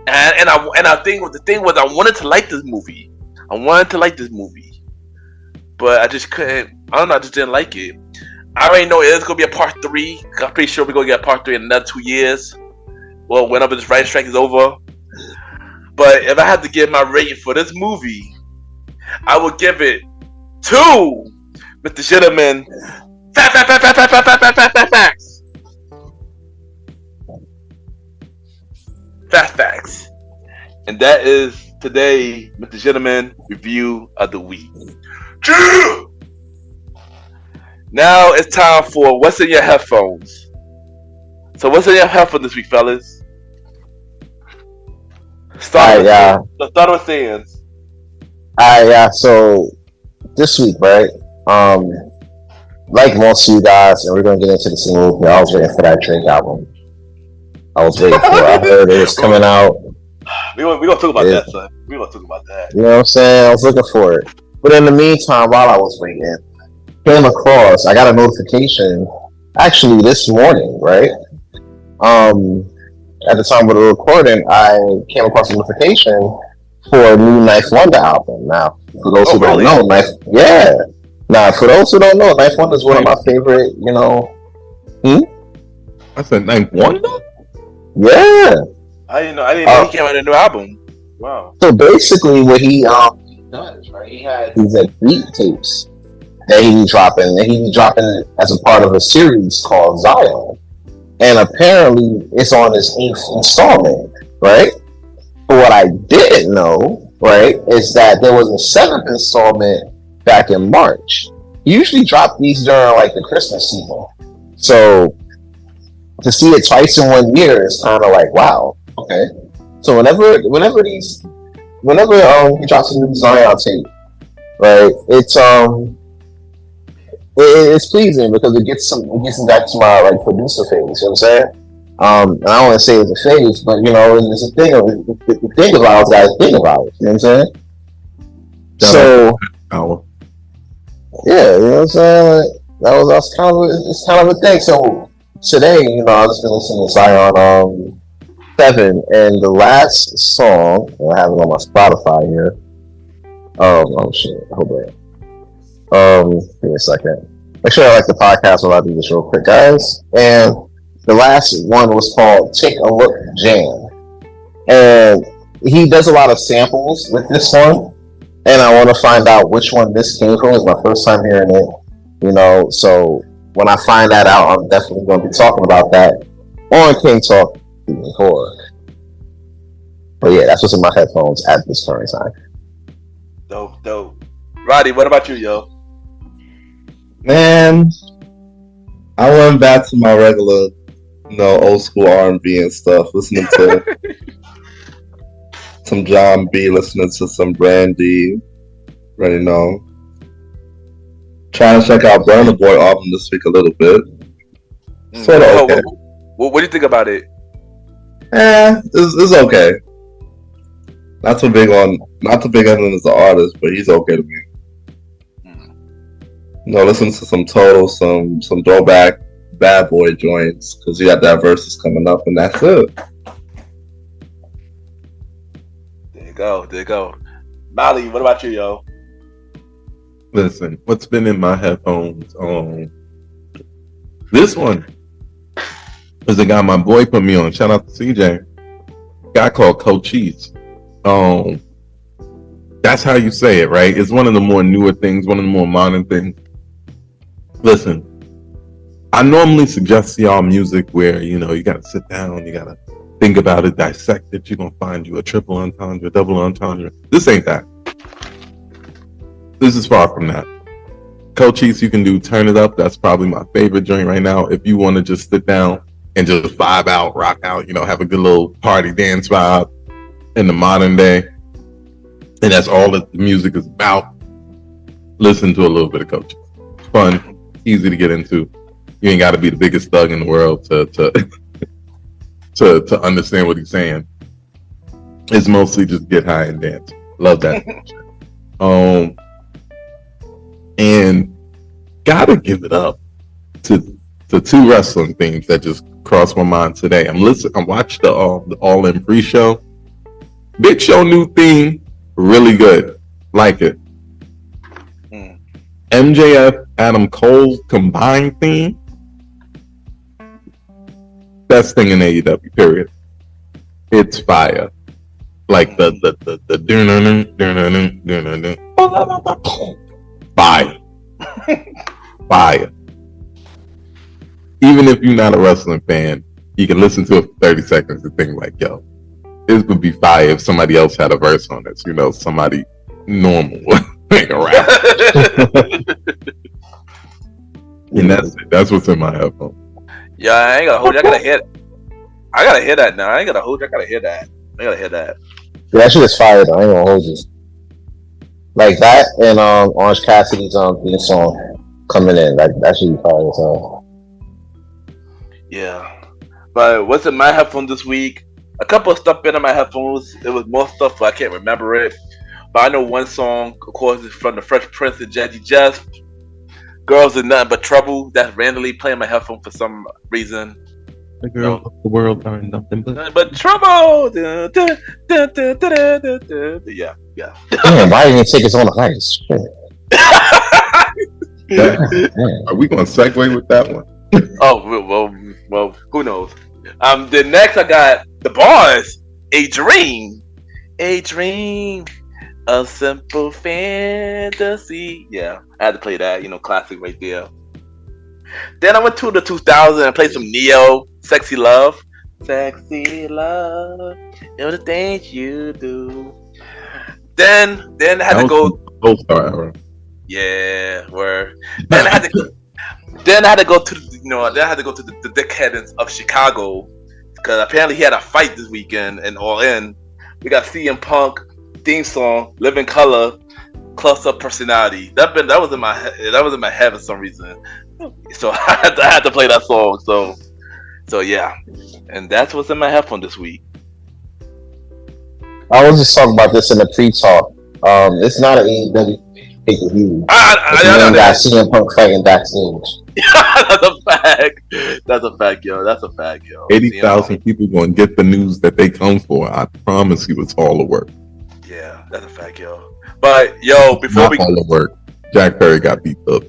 And I think the thing was I wanted to like this movie. But I just couldn't. I don't know. I just didn't like it. I already know it's gonna be a part 3. I'm pretty sure we're gonna get a part 3 in another 2 years. Well, whenever this writing strike is over. But if I had to give my rating for this movie, I would give it 2 Mr. Gentleman facts. Fast facts. And that is today, Mr. Gentleman Review of the Week. Now it's time for What's in Your Headphones. So what's in your headphones this week, fellas? Start with Sands. Alright, yeah. So this week, right? Like most of you guys, and we're gonna get into the single. I was waiting for that Drake album. I was waiting for it. I heard it was coming out. We gonna talk about that, son. We gonna talk about that. You know what I'm saying? I was looking for it. But in the meantime, while I was waiting, came across, I got a notification actually this morning, right? At the time of the recording, I came across a notification for a new Knife Wonder album. Now, for those who don't know, Now, for those who don't know, Knife Wonder is one of my favorite, you know. I said Knife Wonder? Yeah. I didn't know he came out with a new album. Wow. So basically, what he does, right? He had these beat tapes that he be dropping, as a part of a series called Zion, and apparently it's on his 8th installment, right? But what I didn't know, right, is that there was a 7th installment back in March. He usually drop these during like the Christmas season, so to see it twice in 1 year is kind of like, wow, okay. So whenever he drops a new Zion tape, right, it's pleasing because it gets him back to my like producer phase. You know what I'm saying? And I don't want to say it's a phase, but you know, it's a thing. The thing about it, guys, think about it. You know what I'm saying? So, yeah, you know what I'm saying? Like, that's kind of a thing. So today, you know, I've just been listening to Zion 7, and the last song, I have it on my Spotify here. Oh shit, hold on. Give me a second. Make sure I like the podcast while I do this real quick, guys. And the last one was called Take a Look Jam. And he does a lot of samples with this one. And I want to find out which one this came from. It's my first time hearing it. You know, so when I find that out, I'm definitely going to be talking about that on King Talk Season 4. But yeah, that's what's in my headphones at this current time. Dope. Roddy, what about you, yo? Man, I went back to my regular, you know, old school R&B and stuff, listening to some John B, listening to some Brandy, you know. Trying to check out Burna Boy album this week a little bit. Sort of okay. What do you think about it? It's okay. Not too big on him as an artist, but he's okay to me. You know, listen to some Total, some throwback Bad Boy joints, because he got that verses coming up, and that's it. There you go. Molly, what about you, yo? Listen, what's been in my headphones? This one is the guy my boy put me on. Shout out to CJ. A guy called Cochise. That's how you say it, right? It's one of the more newer things, one of the more modern things. Listen, I normally suggest y'all music where, you know, you gotta sit down, you gotta think about it, dissect it. You're gonna find you a triple entendre, double entendre. This ain't that. This is far from that. Cochise, you can do Turn It Up. That's probably my favorite joint right now. If you want to just sit down and just vibe out, rock out, you know, have a good little party dance vibe in the modern day, and that's all that the music is about, listen to a little bit of Cochise. It's fun, easy to get into. You ain't got to be the biggest thug in the world to understand what he's saying. It's mostly just get high and dance. Love that. And gotta give it up to two wrestling themes that just crossed my mind today. I watched the All In pre-show. Big Show new theme, really good. Like it. MJF Adam Cole combined theme, best thing in AEW, period. It's fire. Like the fire. Fire. Even if you're not a wrestling fan, you can listen to it for 30 seconds and think like, yo, this would be fire if somebody else had a verse on this, you know, somebody normal. Like a rap. And that's what's in my headphone. Yeah, I ain't gonna hold you. I gotta hear that now. I ain't gonna hold you. I gotta hear that. Yeah, that shit is fire though. I ain't gonna hold you. Like that and Orange Cassidy's theme song coming in. Like that should be fire as hell. Yeah. But what's in my headphones this week? A couple of stuff been in my headphones. It was more stuff, but I can't remember it. But I know one song, of course, is from the Fresh Prince and Jazzy Jeff. Girls Are Nothing But Trouble. That's randomly playing my headphone for some reason. The girls of the world are nothing but trouble. Yeah. Damn, why didn't he take his own advice? Are we going to segue with that one? Oh well, who knows? Then next I got the Boyz, A Dream, a simple fantasy. Yeah, I had to play that. Classic right there. Then I went to the 2000 and played some Neo, Sexy Love, the things you do. Then I had to go. All-Star era. Yeah, where then I had to go. Then I had to go to the dickheadings of Chicago because apparently he had a fight this weekend and All In. We got CM Punk theme song, Living Color, Close Up Personality. That was in my head for some reason. So I had to play that song. So yeah, and that's what's in my headphone this week. I was just talking about this in the pre-talk. It's not an AEW pay-per-view. I got CM Punk fighting backstage. That's a fact, yo. 80,000 people going to get the news that they come for. I promise you, it's all the work. Yeah, that's a fact, yo. But yo, before we all the work, Jack Perry got beat up.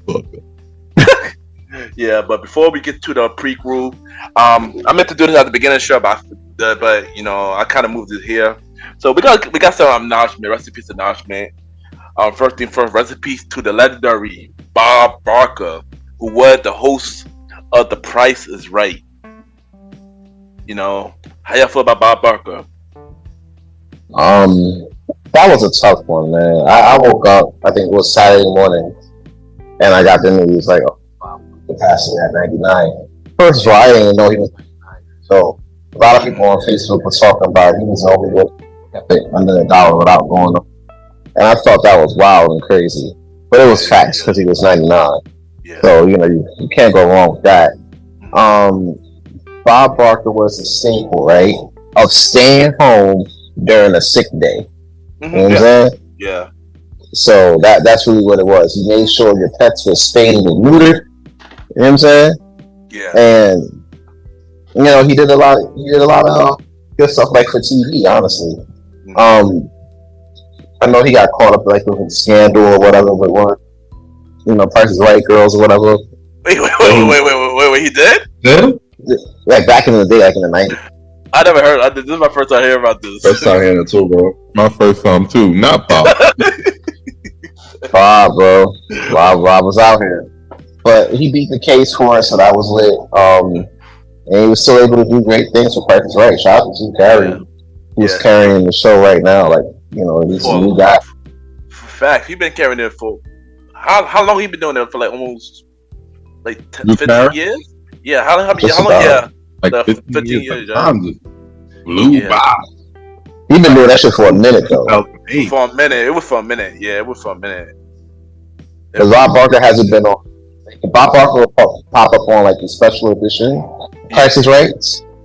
Yeah, but before we get to the prequel, I meant to do this at the beginning of the show, but I kind of moved it here. So we got some announcement, recipes announcement. First thing first, recipes to the legendary Bob Barker, who was the host of The Price Is Right. How y'all feel about Bob Barker? That was a tough one, man. I woke up, I think it was Saturday morning, and I got the news like, oh, wow, the passing at 99. First of all, I didn't even know he was 99. So a lot of people on Facebook were talking about he was only kept it under $1 without going up. And I thought that was wild and crazy. But it was facts because he was 99. Yeah. So, you can't go wrong with that. Bob Barker was a staple, right, of staying home during a sick day. You know what I'm saying? Yeah. So that's really what it was. He made sure your pets were spayed and neutered. You know what I'm saying? Yeah. And he did a lot of good stuff like for TV, honestly. I know he got caught up like with a scandal or whatever, but Price is Right girls or whatever. Wait, he did? Yeah? Like back in the day, like in the 90s. I never heard. This is my first time hearing about this. First time hearing it too, bro. My first time too, not Bob. Bob, bro. Bob was out here. But he beat the case for us, so that was lit. And he was still able to do great things for Price is Right. Shout out to Jim Carrey, who's carrying the show right now. Like, he's a new guy. For fact, he's been carrying it for how long? He been doing it for like almost 15 years. Yeah, how long? Yeah, like 15 years. Blue Bob. He been doing that shit for a minute though. For a minute, it was for a minute. Yeah, it was for a minute. Because Bob Barker hasn't been on. Bob Barker will pop up on like the special edition Price is Right,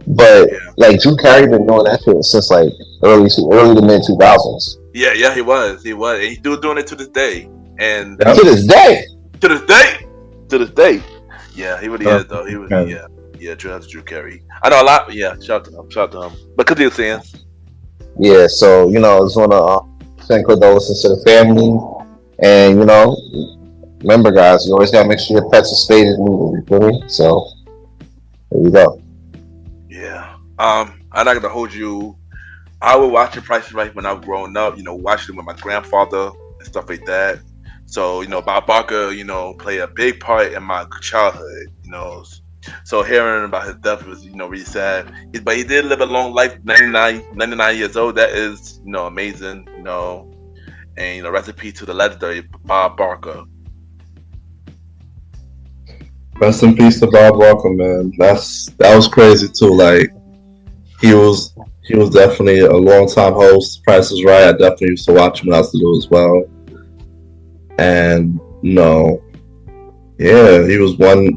but like Drew Carey been doing that shit since like early to mid 2000s. Yeah, he was, and he's still doing it to this day. And to this day. Yeah, he really is though. He was, Drew Carey. I know a lot. Yeah, shout out to him. But could you saying? Yeah, so I just want to send condolences to the family, and remember, guys, you always gotta make sure your pets are spayed and neutered. You feel me? So there you go. Yeah. I'm not gonna hold you. I would watch The Price is Right when I was growing up. Watching it with my grandfather and stuff like that. So Bob Barker, played a big part in my childhood. So hearing about his death was, really sad. But he did live a long life, 99 years old. That is, amazing. And rest in peace to the legendary Bob Barker. Rest in peace to Bob Barker, man. That was crazy too. Like he was definitely a long time host. Price is Right. I definitely used to watch him when I was little as well. And he was one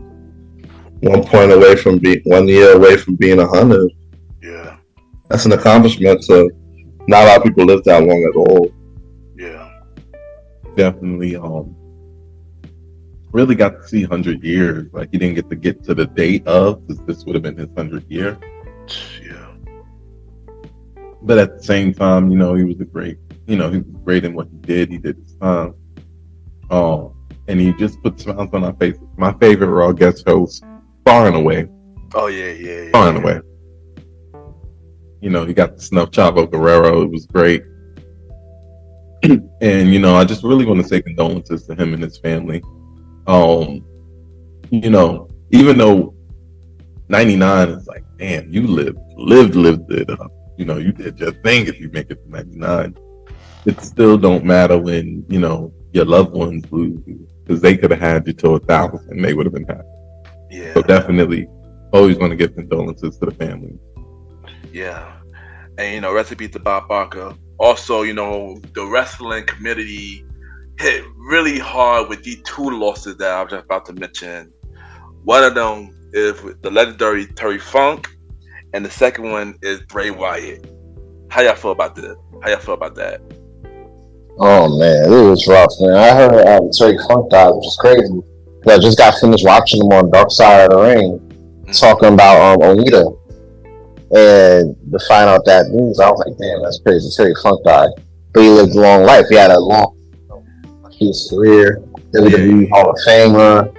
point away from 1 year away from being 100. Yeah. That's an accomplishment. So not a lot of people live that long at all. Yeah. Definitely. Really got to see 100 years. Like he didn't get to the date of, because this would have been his 100th year. Yeah. But at the same time, he was he was great in what he did. He did his time. And he just put smiles on our faces. My favorite Raw guest host, far and away. Oh yeah. Far and away. He got the snuff Chavo Guerrero. It was great. And I just really want to say condolences to him and his family. Even though 99 is like, damn, you lived it up. You did your thing if you make it to 99. It still don't matter when, your loved ones lose you, because they could have had you till 1,000 and they would have been happy. Yeah. So definitely always want to give condolences to the family. Yeah. And recipe to Bob Barker. Also, the wrestling community hit really hard with these two losses that I'm just about to mention. One of them is with the legendary Terry Funk, and the second one is Bray Wyatt. How y'all feel about that? Oh man, it was rough, man. I heard Terry Funk died, which is crazy. I just got finished watching him on Dark Side of the Ring, talking about Onita, and to find out that news, I was like, damn, that's crazy. Terry Funk died, but he lived a long life. He had a long his career, WWE Hall of Famer,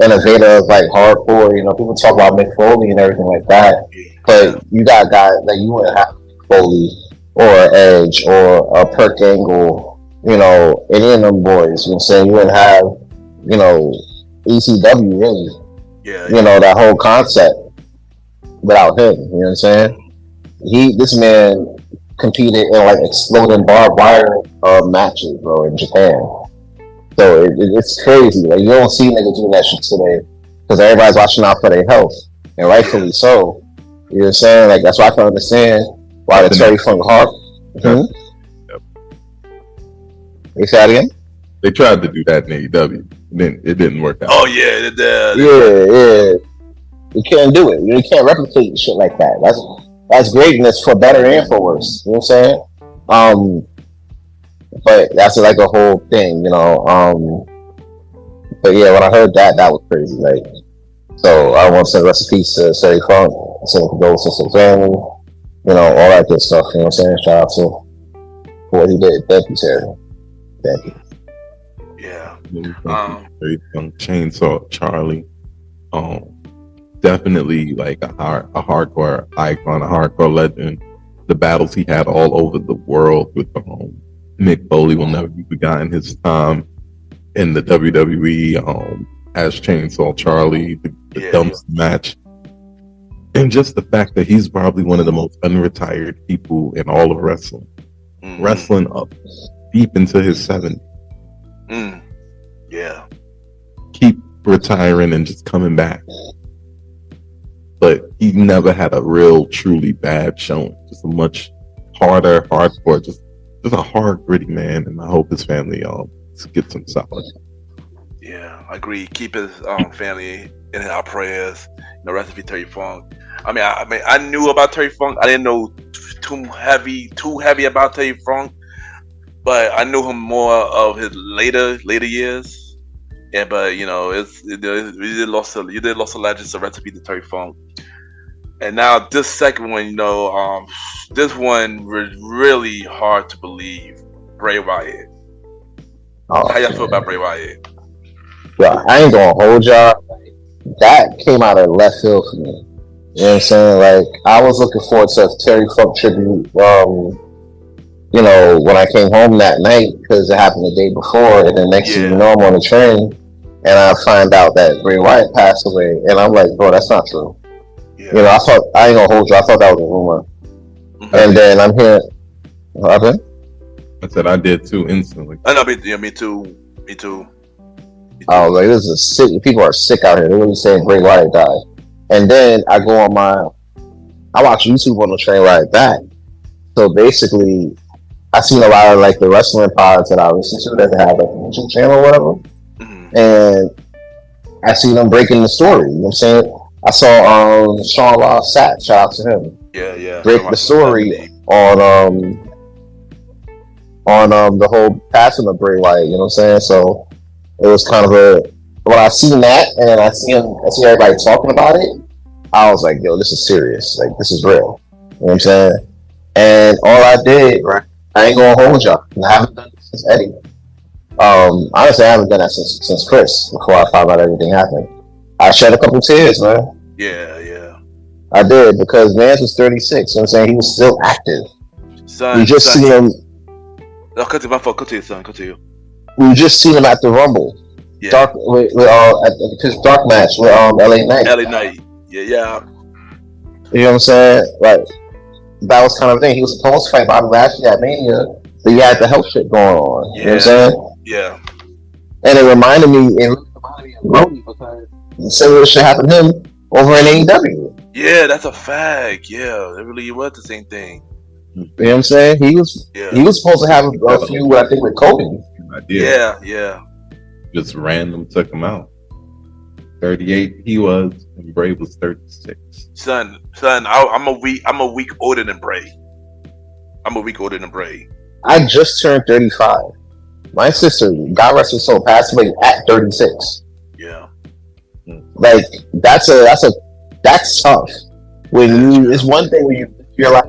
innovator of like hardcore. People talk about Mick Foley and everything like that, but you got guys like you wouldn't have Mick Foley or Edge or a Perk Angle, any of them boys. You know what I'm saying? You wouldn't have, ECW really. Yeah. That whole concept without him. You know what I'm saying? This man competed in like exploding barbed wire matches, bro, in Japan. So it's crazy. Like you don't see niggas doing that shit today because everybody's watching out for their health, and rightfully so. You know what I'm saying? Like that's why I can understand why the Terry Funk heart. Yep. You say that again? They tried to do that in AEW. It didn't work out. Oh yeah, Yeah. You can't do it. You can't replicate shit like that. That's greatness for better and for worse. You know what I'm saying? But that's like a whole thing, But yeah, when I heard that was crazy. Like, so I want to send rest in peace to Terry Funk, send condolences to the family, all that good stuff. You know what I'm saying? Shout out to what he did. Thank you, Terry. Thank you. Yeah. Very Chainsaw Charlie. Definitely like a hardcore icon, a hardcore legend. The battles he had all over the world with Mick Foley will never be forgotten. His time in the WWE as Chainsaw Charlie, the dumpster match, and just the fact that he's probably one of the most unretired people in all of wrestling. Wrestling up deep into his 70s. Yeah. Keep retiring and just coming back. But he never had a real, truly bad showing. Just a much harder, hardcore, just a hard, gritty man. And I hope his family gets some solid. Yeah, I agree. Keep his family in our prayers. Rest in peace, Terry Funk. I knew about Terry Funk. I didn't know too heavy about Terry Funk, but I knew him more of his later years. Yeah, but you did lost a legend. So rest in peace to Terry Funk. And now this second one, this one was really hard to believe. Bray Wyatt. How y'all feel about Bray Wyatt? Well, I ain't gonna hold y'all. That came out of left field for me. You know what I'm saying? Like, I was looking forward to a Terry Funk tribute, when I came home that night, because it happened the day before, and then next thing you know, I'm on the train, and I find out that Bray Wyatt passed away, and I'm like, bro, that's not true. Yeah. I ain't gonna hold you, I thought that was a rumor. And then I'm here. Okay? I said I did too, instantly. I know, me too. Oh, like this is sick. People are sick out here. They're really saying Bray Wyatt died. And then I go I watch YouTube on the train ride back. So basically, I seen a lot of like the wrestling pods that I listen to that have like a YouTube channel or whatever, and I see them breaking the story. You know what I'm saying? I saw Sean Ross Sapp, shout out to him. Yeah. Break the story on the whole passing of Bray Wyatt. You know what I'm saying? So it was kind of when I seen that and I see everybody talking about it, I was like, yo, this is serious. Like, this is real. You know what I'm saying? And all I did, right? I ain't gonna hold y'all. I haven't done it since Eddie. Honestly, I haven't done that since Chris, before I found out everything happened. I shed a couple tears, man. Yeah. I did, because Vance was 36. You know what I'm saying? He was still active. Son, you just see him. Oh, continue, son. Continue. We just seen him at the Rumble. Yeah. Dark with at his dark match with LA Knight. LA Knight. Yeah. You know what I'm saying? Like, that was kind of the thing. He was supposed to fight Bobby Lashley at Mania, but he had the health shit going on. You know what I'm saying? Yeah. And it reminded me of Roddy, because the similar shit happened to him over in AEW. Yeah, that's a fact. Yeah, it really was the same thing. You know what I'm saying? He was supposed to have a feud, I think, with Kobe. Yeah. Just random took him out. 38 he was, and Bray was 36. Son, I'm a week older than Bray. I just turned 35. My sister, God rest her soul, passed away at 36. Yeah. Like, that's tough. It's one thing when you live your life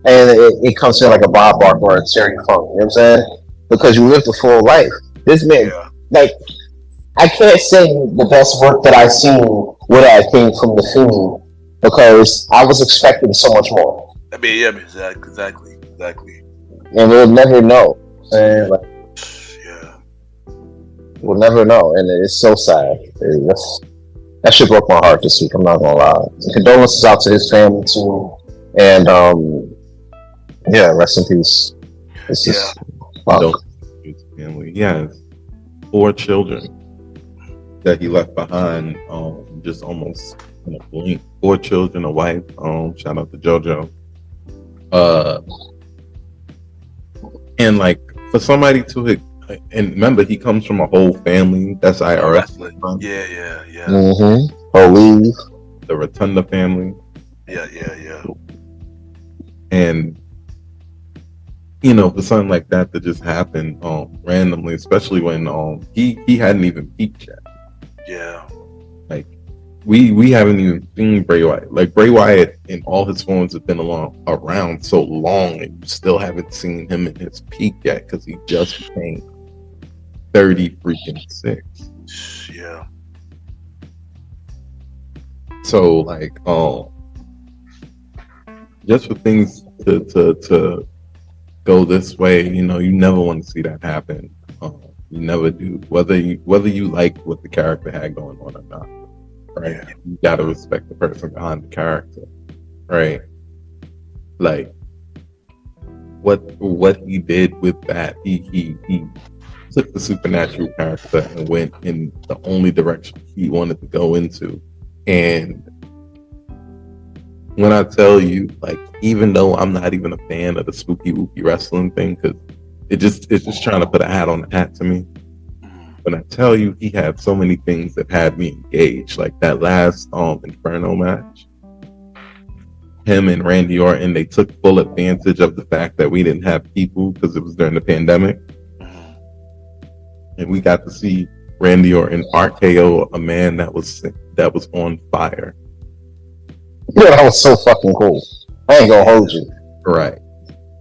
and it comes to like a Bob Barker or a Terry Funk, you know what I'm saying? Because you lived a full life. This man, like, I can't say the best work that I've seen where I came from the Fiend, because I was expecting so much more. I mean, yeah, exactly. And we'll never know. And like, we'll never know, and it's so sad. That shit broke my heart this week. I'm not gonna lie. Condolences out to his family too, and rest in peace. It's just his family. He has 4 children that he left behind. Just almost in a blink. 4 children, a wife. Shout out to JoJo. And like, for somebody to, and remember, he comes from a whole family. That's IRS. Yeah. Mm-hmm. Believe. The Rotunda family. Yeah. And, you know, for something like that to just happen randomly, especially when he hadn't even peaked yet. Yeah. Like, we haven't even seen Bray Wyatt. Like, Bray Wyatt in all his forms have been around so long, and you still haven't seen him in his peak yet, because he just became 36. Yeah. So like, just for things to go this way, you know, you never want to see that happen. You never do, whether you like what the character had going on or not, right? Yeah. You gotta respect the person behind the character, right? Like, what he did with that, he took the supernatural character and went in the only direction he wanted to go into. And when I tell you, like, even though I'm not even a fan of the spooky wooky wrestling thing, because it's just trying to put a hat on the hat to me. When I tell you, he had so many things that had me engaged, like that last Inferno match. Him and Randy Orton, they took full advantage of the fact that we didn't have people because it was during the pandemic. And we got to see Randy Orton RKO a man that was on fire. Yeah, that was so fucking cool. I ain't gonna hold you. Right.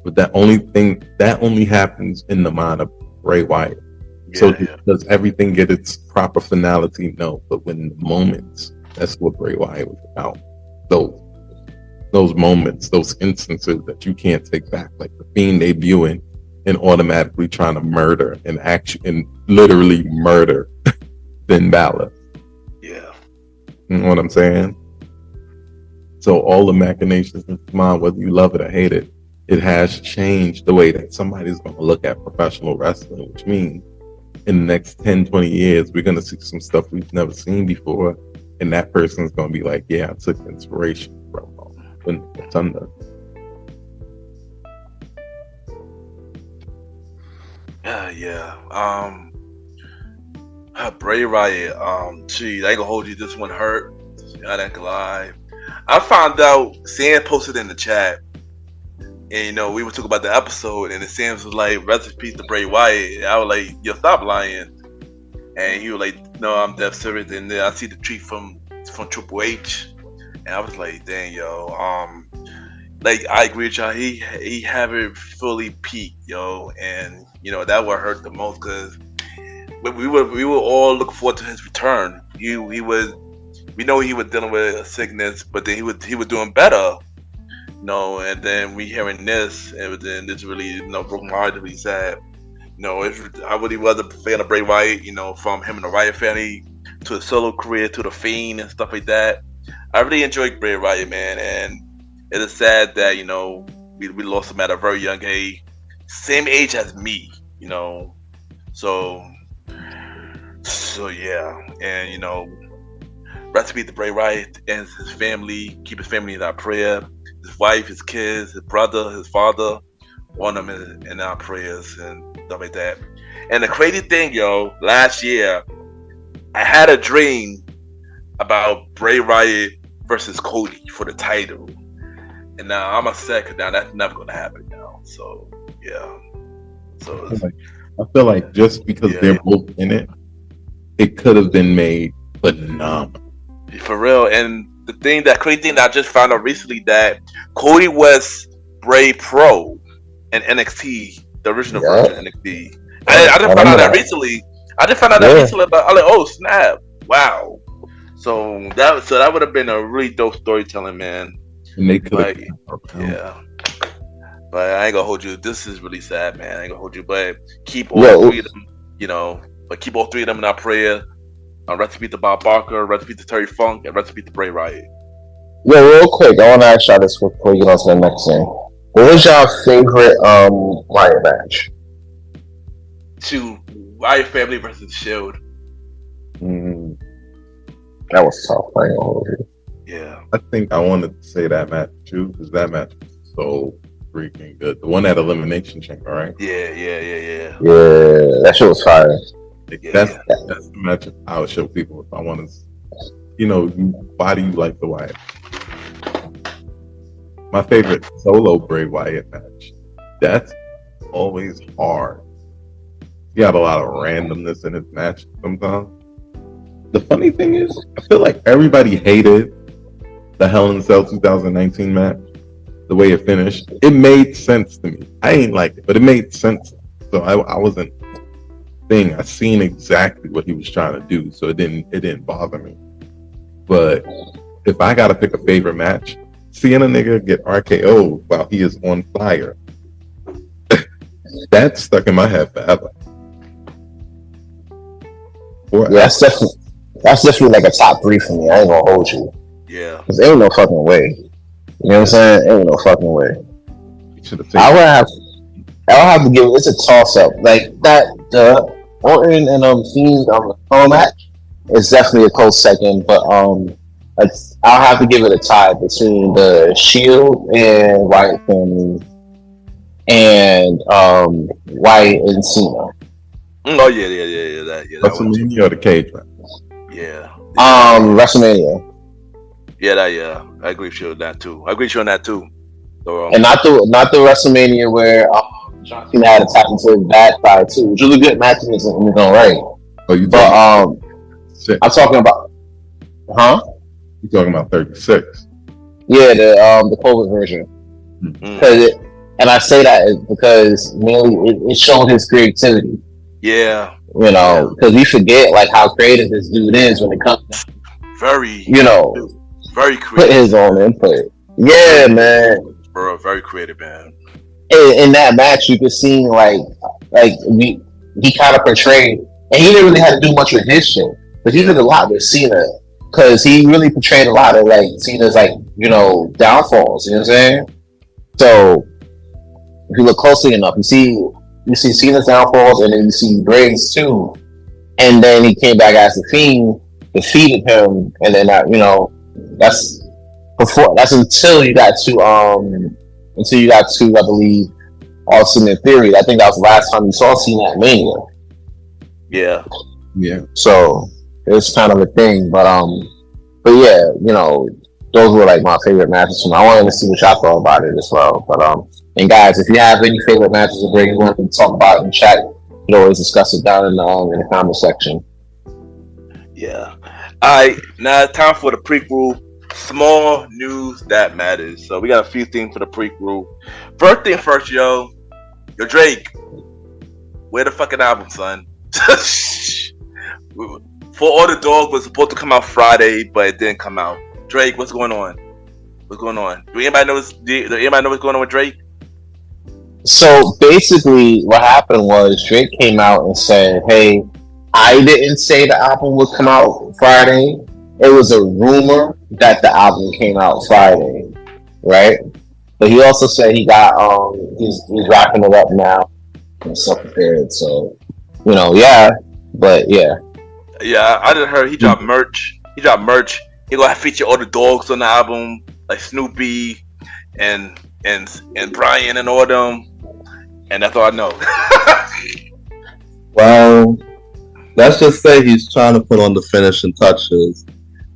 But that only happens in the mind of Bray Wyatt. So does everything get its proper finality? No. But when the moments, that's what Bray Wyatt was about. Those moments, those instances that you can't take back, like the Fiend debuting and automatically trying to murder and literally murder Finn Balor. Yeah. You know what I'm saying? So all the machinations in his mind, whether you love it or hate it, it has changed the way that somebody's going to look at professional wrestling, which means in the next 10, 20 years, we're going to see some stuff we've never seen before. And that person's going to be like, yeah, I took inspiration from Thunder. Yeah. Bray Riot. Geez, I ain't gonna hold you. This one hurt. I ain't gonna lie. I found out. Sam posted in the chat, and we were talking about the episode, and Sam was like, "Rest in peace to Bray Wyatt." And I was like, "Yo, stop lying." And he was like, "No, I'm dead serious." And then I see the tweet from Triple H, and I was like, "Dang, yo, like I agree with y'all. He haven't fully peaked, yo, and that would hurt the most because we were all looking forward to his return. He was, we know he was dealing with a sickness, but then he was doing better, and then we hearing this, and then this really broke my heart, really sad. I really was a fan of Bray Wyatt, from him and the Riot family to his solo career to the Fiend and stuff like that. I really enjoyed Bray Wyatt, man, and it is sad that we lost him at a very young age, same age as me, so yeah, and rest in peace to Bray Wyatt and his family. Keep his family in our prayer. His wife, his kids, his brother, his father, want them in our prayers and stuff like that. And the crazy thing, last year I had a dream about Bray Wyatt versus Cody for the title. And now I'm upset because now that's never going to happen now. So, yeah. So I feel like just because they're both in it, it could have been made phenomenal. For real. And the crazy thing that I just found out recently, that Cody was Bray Pro in NXT, the original version of NXT. I just found out that recently. I just found out that recently, but I'm like, oh snap! Wow. So that would have been a really dope storytelling, man. And they could, yeah. But I ain't gonna hold you. This is really sad, man. I ain't gonna hold you. But keep all three of them, But keep all three of them in our prayer. Rest in peace to Bob Barker, rest in peace to Terry Funk, and rest in peace to Bray Riot. Yeah, real quick, I want to ask y'all this before we get on to the next thing. What was y'all favorite Riot match? To Riot Family versus Shield. That was tough. I ain't gonna hold you. Yeah. I think I wanted to say that match too, because that match was so freaking good. The one at Elimination Chamber, right? Yeah. Yeah, that shit was fire. That's the match I would show people if I want to, why do you like the Wyatt? My favorite solo Bray Wyatt match. That's always hard. He had a lot of randomness in his match sometimes. The funny thing is, I feel like everybody hated the Hell in a Cell 2019 match, the way it finished. It made sense to me. I ain't like it, but it made sense. So I wasn't I seen exactly what he was trying to do, so it didn't bother me. But if I gotta pick a favorite match, seeing a nigga get RKO'd while he is on fire, that's stuck in my head forever. That's definitely like a top 3 for me. I ain't gonna hold you. Yeah. Cause ain't no fucking way. You know what I'm saying? Ain't no fucking way. I would have to give it. It's a toss up. Like that. Orton and Fiend match is definitely a close second, but I'll have to give it a tie between the Shield and Wyatt family and Wyatt and Cena. Oh yeah. WrestleMania or the cage match? Yeah. WrestleMania. Yeah. I agree with you on that too. So, and not the WrestleMania where John Cena had to tap into his bad side too, which was a good match in his own right. Oh, you but I'm talking about, You talking about 36? Yeah, the COVID version. Mm-hmm. And I say that because mainly it showed his creativity. Yeah. Because we forget like how creative this dude is when it comes to very creative. Put his own input. Yeah, man. Bro, very creative, man. In that match, you could see he kind of portrayed, and he didn't really have to do much with his shit, but he did a lot with Cena because he really portrayed a lot of like Cena's downfalls. You know what I'm saying? So if you look closely enough, you see Cena's downfalls, and then you see Bray's too, and then he came back as the Fiend, defeated him, and then that's until you got to I believe Ultimate Theory. I think that was the last time you saw Cena at Mania. Yeah. Yeah. So it's kind of a thing, but yeah, you know, those were like my favorite matches from. I wanted to see what y'all thought about it as well. But and guys, if you have any favorite matches of Brady, you want to talk about it in chat, you can always discuss it down in the comment section. Yeah. Alright, now it's time for the prequel. Small news that matters. So we got a few things for the prequel. First thing first, yo Drake, where the fucking album, son? For All the Dog was supposed to come out Friday, but it didn't come out. Drake, what's going on? What's going on? Do anybody know what's going on with Drake? So basically, what happened was Drake came out and said, "Hey, I didn't say the album would come out Friday. It was a rumor that the album came out Friday, right?" But he also said he got he's wrapping it up now and so prepared. So, you know, yeah, but yeah. Yeah, I just heard he dropped merch. He gonna feature all the dogs on the album, like Snoopy and Brian and all them. And that's all I know. Well, let's just say he's trying to put on the finishing touches,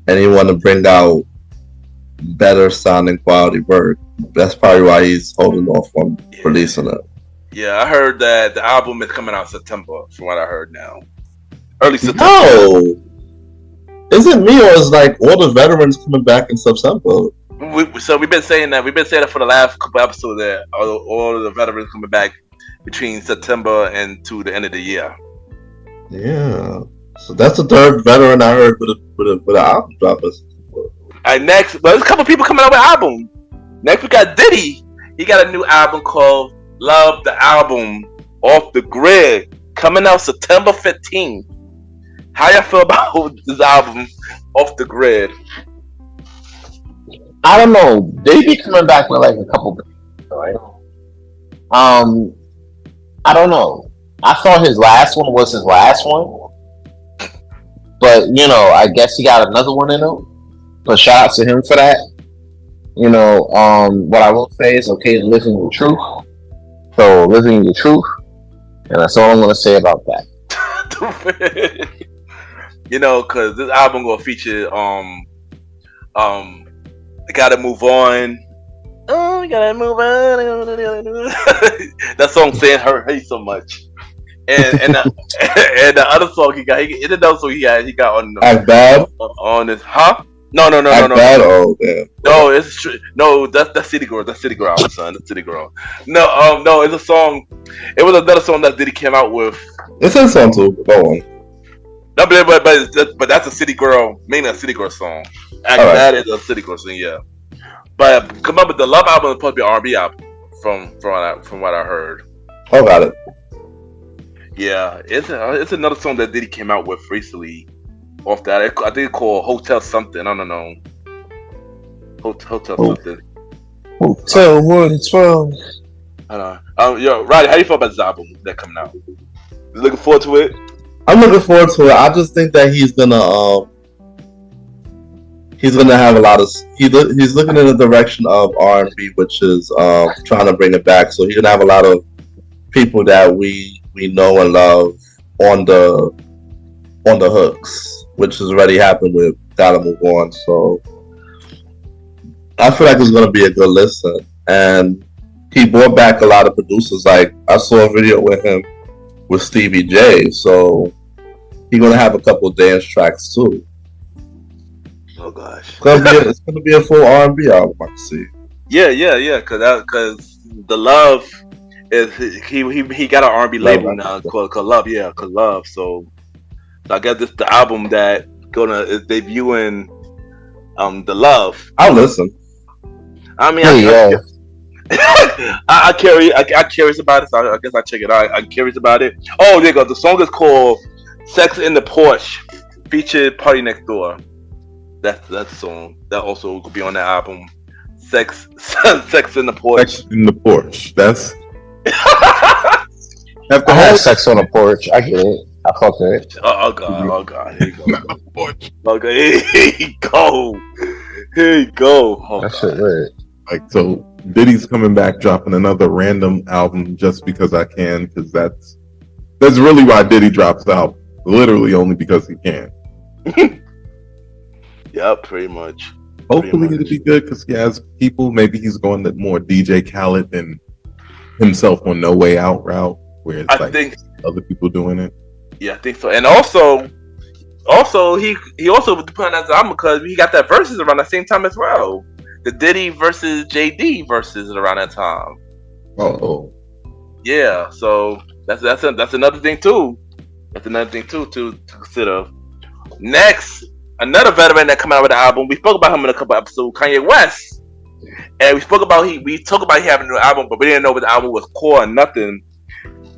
and he want to bring out better sounding quality work. That's probably why he's holding off on releasing it. Yeah, I heard that the album is coming out in September, from what I heard now. Early September. No! Is it me, or is like all the veterans coming back in September? So we've been saying that for the last couple episodes that all of the veterans coming back between September and to the end of the year. Yeah. So that's the third veteran I heard with an album drop. Alright, next, but there's a couple people coming out with albums. Next we got Diddy. He got a new album called Love the Album, Off the Grid, coming out September 15th. How y'all feel about this album, Off the Grid? I don't know. They be coming back with like a couple, right? I don't know. I thought his last one was his last one, but you know, I guess he got another one in him. But shout out to him for that. You know, what I will say is okay to living the truth. So living the truth, and that's all I'm gonna say about that. You know, cause this album gonna feature Gotta Move On. Oh, we gotta move on. That song saying hurt so much. And the other song he got on Act Bad? On this, huh? No. Act Bad? Oh, damn. No, that's City Girl. That's City Girl, son. That's City Girl. No, it's a song. It was another song that Diddy came out with. It's a song too. Go on. No, but that's a City Girl, mainly a City Girl song. Act Bad is a City Girl song, yeah. But come up with the Love album is supposed to be an R&B album, from what I heard. Oh, got it. Yeah, it's another song that Diddy came out with recently. Off that, I think it's called Hotel something. I don't know. Hotel something. Hotel 112. I don't know. Yo, Roddy, how do you feel about this album that coming out? You looking forward to it? I'm looking forward to it. I just think that he's gonna have a lot of he's looking in the direction of R&B, which is trying to bring it back. So he's gonna have a lot of people that we know and love on the hooks, which has already happened with Gotta Move On. So I feel like it's gonna be a good listen. And he brought back a lot of producers. Like I saw a video with him with Stevie J. So he's gonna have a couple dance tracks too. Oh gosh, it's gonna be a full R&B album. I can see. Yeah. Cause the Love is he got an R&B label now called Love. Yeah, called Love. So I guess this the album that is debuting the Love. I'll listen. I mean, I'm curious about it. So I guess I check it out. I'm curious about it. Oh, there you go. The song is called "Sex in the Porsche," featured Party Next Door. That's the song that also could be on the album. Sex in the Porsche. Sex in the Porsche. That's. I had sex on a porch. I get it. I fuck it. Oh god. Here you go. Okay, here you go. Oh, that shit weird. Like so. Diddy's coming back, dropping another random album just because I can, because that's really why Diddy drops out. Literally only because he can. Yep, pretty much. Hopefully it'll be good because he has people. Maybe he's going the more DJ Khaled than himself on No Way Out route, where it's like other people doing it. Yeah, I think so. And also he also was putting out the album because he got that verses around the same time as well. The Diddy versus JD versus around that time. Oh. Yeah, so that's another thing too. That's another thing too to consider. Next, another veteran that come out with the album. We spoke about him in a couple episodes, Kanye West. And we talked about he having a new album, but we didn't know if the album was core or nothing.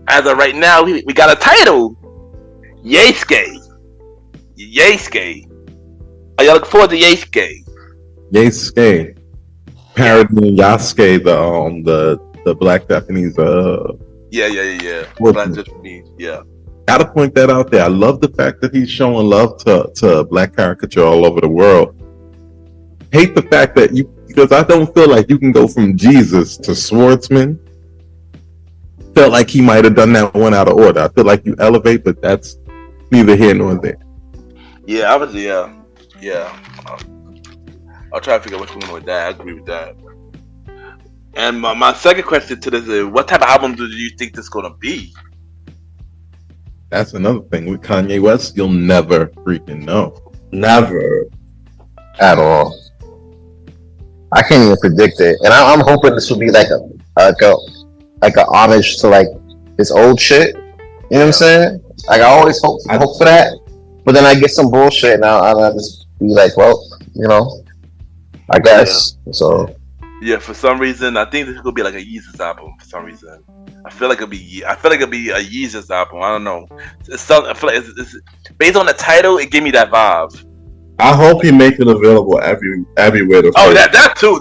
As of right now, we got a title. Yesuke. Are y'all looking forward to Yesuke? Yesuke. Parodying Yasuke, the black Japanese Yeah. Black Japanese, yeah. Gotta point that out there. I love the fact that he's showing love to black caricature all over the world. Hate the fact that because I don't feel like you can go from Jesus to Swordsman. Felt like he might have done that one out of order. I feel like you elevate, but that's neither here nor there. Yeah, I'll try to figure out what's going on with that. I agree with that. And my second question to this is, what type of album do you think this is going to be? That's another thing with Kanye West. You'll never freaking know. Never. At all. I can't even predict it. And I'm hoping this will be like a homage to like his old shit. You know what I'm saying? Like I always hope for that. But then I get some bullshit and I'll just be like, well, you know, I guess. Yeah. So yeah, for some reason I think this is gonna be like a Yeezus album. For some reason, I feel like it'll be a Yeezus album. I don't know. I feel like it's based on the title. It gave me that vibe. I hope he makes it available everywhere. That too.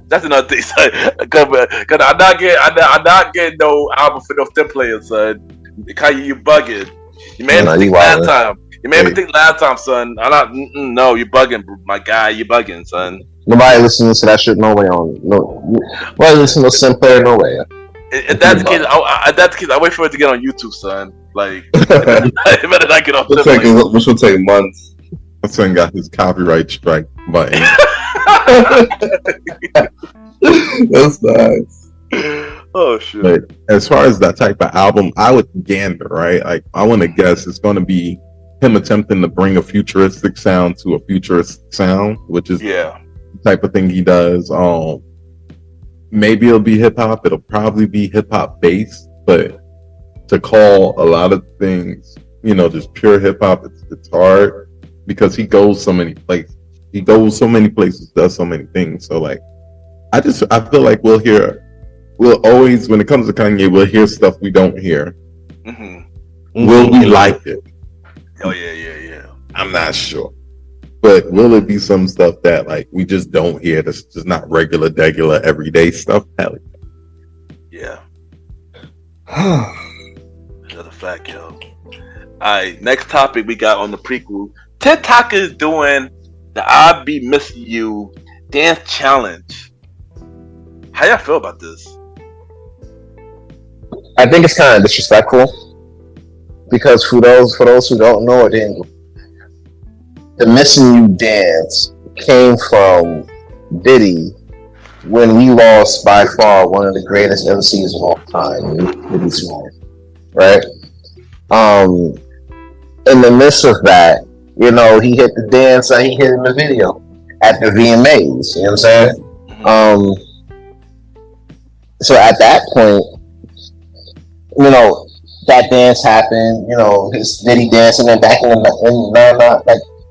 That's another thing, son. Cause I'm not getting no album for no STEM players, son. Kanye, you bugging. You made me think last time. You made me think last time, son. I'm not. No, you bugging, my guy. You bugging, son. Nobody listens to that shit. No way on. No. Nobody listens to STEM player. No way. If that's the case, I wait for it to get on YouTube, son. Like, it better not get off. This will take months. My son got his copyright strike button. That's nice. Oh shit! But as far as that type of album, I would gander, right? Like I want to guess it's going to be him attempting to bring a futuristic sound to a futuristic sound, which is the type of thing he does. Maybe it'll be hip hop. It'll probably be hip hop based, but to call a lot of things, just pure hip hop, it's hard because he goes so many places. Does so many things. So like, I feel like we'll always, when it comes to Kanye, we'll hear stuff we don't hear. Mm-hmm. Will we like it? Oh yeah. I'm not sure, but will it be some stuff that like we just don't hear? That's just not regular, everyday stuff. Hell yeah. Another fact, yo. All right, next topic we got on the prequel. TikTok is doing the "I Be Missing You" dance challenge. How y'all feel about this? I think it's kind of disrespectful because for those who don't know it, the "Missing You" dance came from Diddy when we lost by far one of the greatest MCs of all time, Diddy Song, right? In the midst of that, he hit the dance that he hit in the video at the VMAs. You know what I'm saying? So at that point, that dance happened. His Diddy dancing, and back in the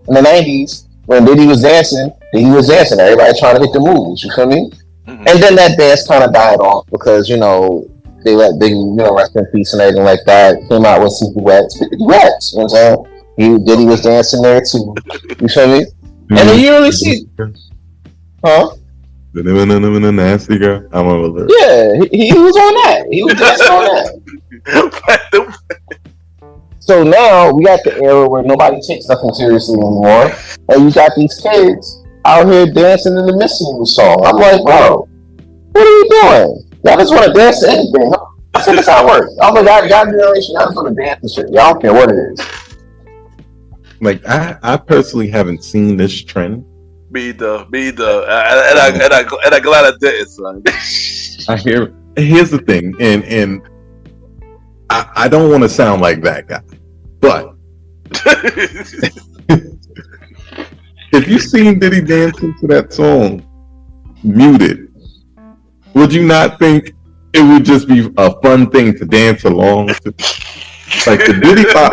90s when Diddy was dancing. Everybody trying to hit the moves. You feel me? Mm-hmm. And then that dance kind of died off because they let Big rest in peace and everything like that. Came out with some duets. You know what I'm saying? Diddy was dancing there too. You feel me? Mm-hmm. And then you really see, nasty girl. I'm over there. Yeah, he was on that. He was dancing on that. So now we got the era where nobody takes nothing seriously anymore, and you got these kids out here dancing in the "Missing You" song. I'm like, bro, What are you doing? Y'all just want to dance to anything. Huh? That's how it works. I'm like, y'all generation, y'all just want to dance and shit. Y'all don't care what it is. Like I personally haven't seen this trend. Me either. And I glad I did, son. I hear. Here's the thing, and I don't want to sound like that guy, but if you seen Diddy dancing to that song, Muted, would you not think it would just be a fun thing to dance along to? Like the Diddy Bop,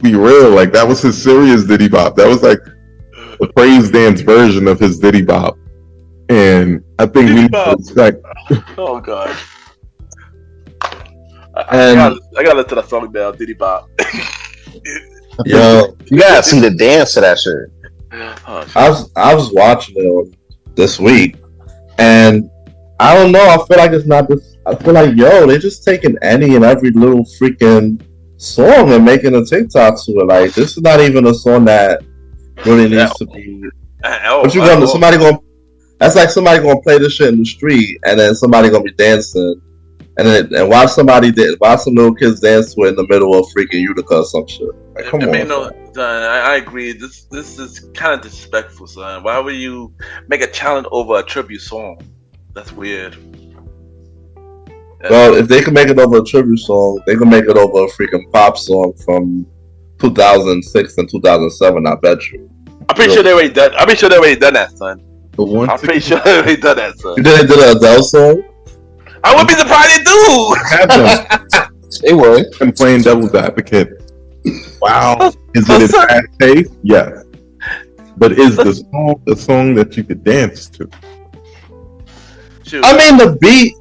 be real, like that was his serious Diddy Bop. That was like the praise dance version of his Diddy Bop. And I think we respect. Oh God! And I gotta listen to that song now, Diddy Bop. Yo, You gotta see the dance to that shit. Oh, I was watching it this week, and I don't know. I feel like it's not this. I feel like they're just taking any and every little freaking song and making a TikTok to it. Like this is not even a song that really needs to be. What you gonna? Somebody gonna? That's like somebody gonna play this shit in the street, and then somebody gonna be dancing, and watch some little kids dance to it in the middle of freaking Utica or some shit. Like, come on. I agree. This is kind of disrespectful, son. Why would you make a challenge over a tribute song? That's weird. Well, if they can make it over a tribute song, they can make it over a freaking pop song from 2006 and 2007. I bet you. I'm pretty sure they already done. I'm pretty sure they already done that, son. I'm pretty sure they already done that, son. You did an Adele song? I wouldn't be surprised they do. have them. They would. I'm playing devil's advocate. Wow. Is it in bad taste? Yes. But is the song a song that you could dance to? Shoot. I mean, the beat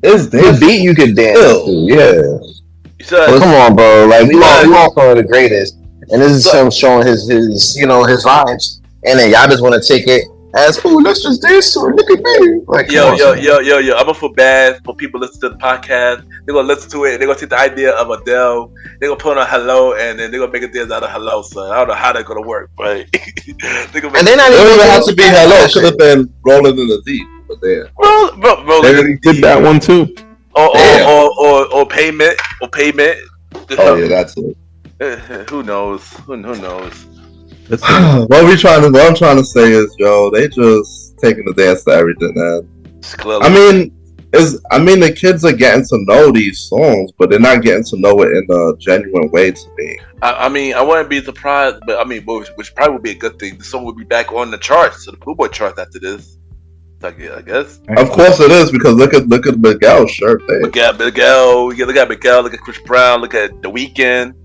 is The beat you could dance to, yeah. So, Come on, bro. Like we all call the greatest, and this is him showing his his vibes, and then y'all just want to take it as, oh, let's just dance to it. Look at me. Like, yo. I'm gonna feel bad for people listening to the podcast. They're gonna listen to it. They're gonna take the idea of Adele. They're gonna put on a hello, and then they're gonna make a dance out of hello. So I don't know how they're gonna work, but and they're not It even doesn't have to be hello. It could have been rolling in the deep. But then, bro, They did that one too. or payment. oh yeah, that's it. Who knows? Who knows? What I'm trying to say is, they just taking the dance to everything, man. I mean, the kids are getting to know these songs, but they're not getting to know it in a genuine way to me. I mean, I wouldn't be surprised, but I mean, which probably would be a good thing. The song would be back on the charts, so the Billboard charts after this. I guess. Of course it is, because look at Miguel's shirt there. Look at Miguel. Look at Miguel. Look at Chris Brown. Look at The Weeknd.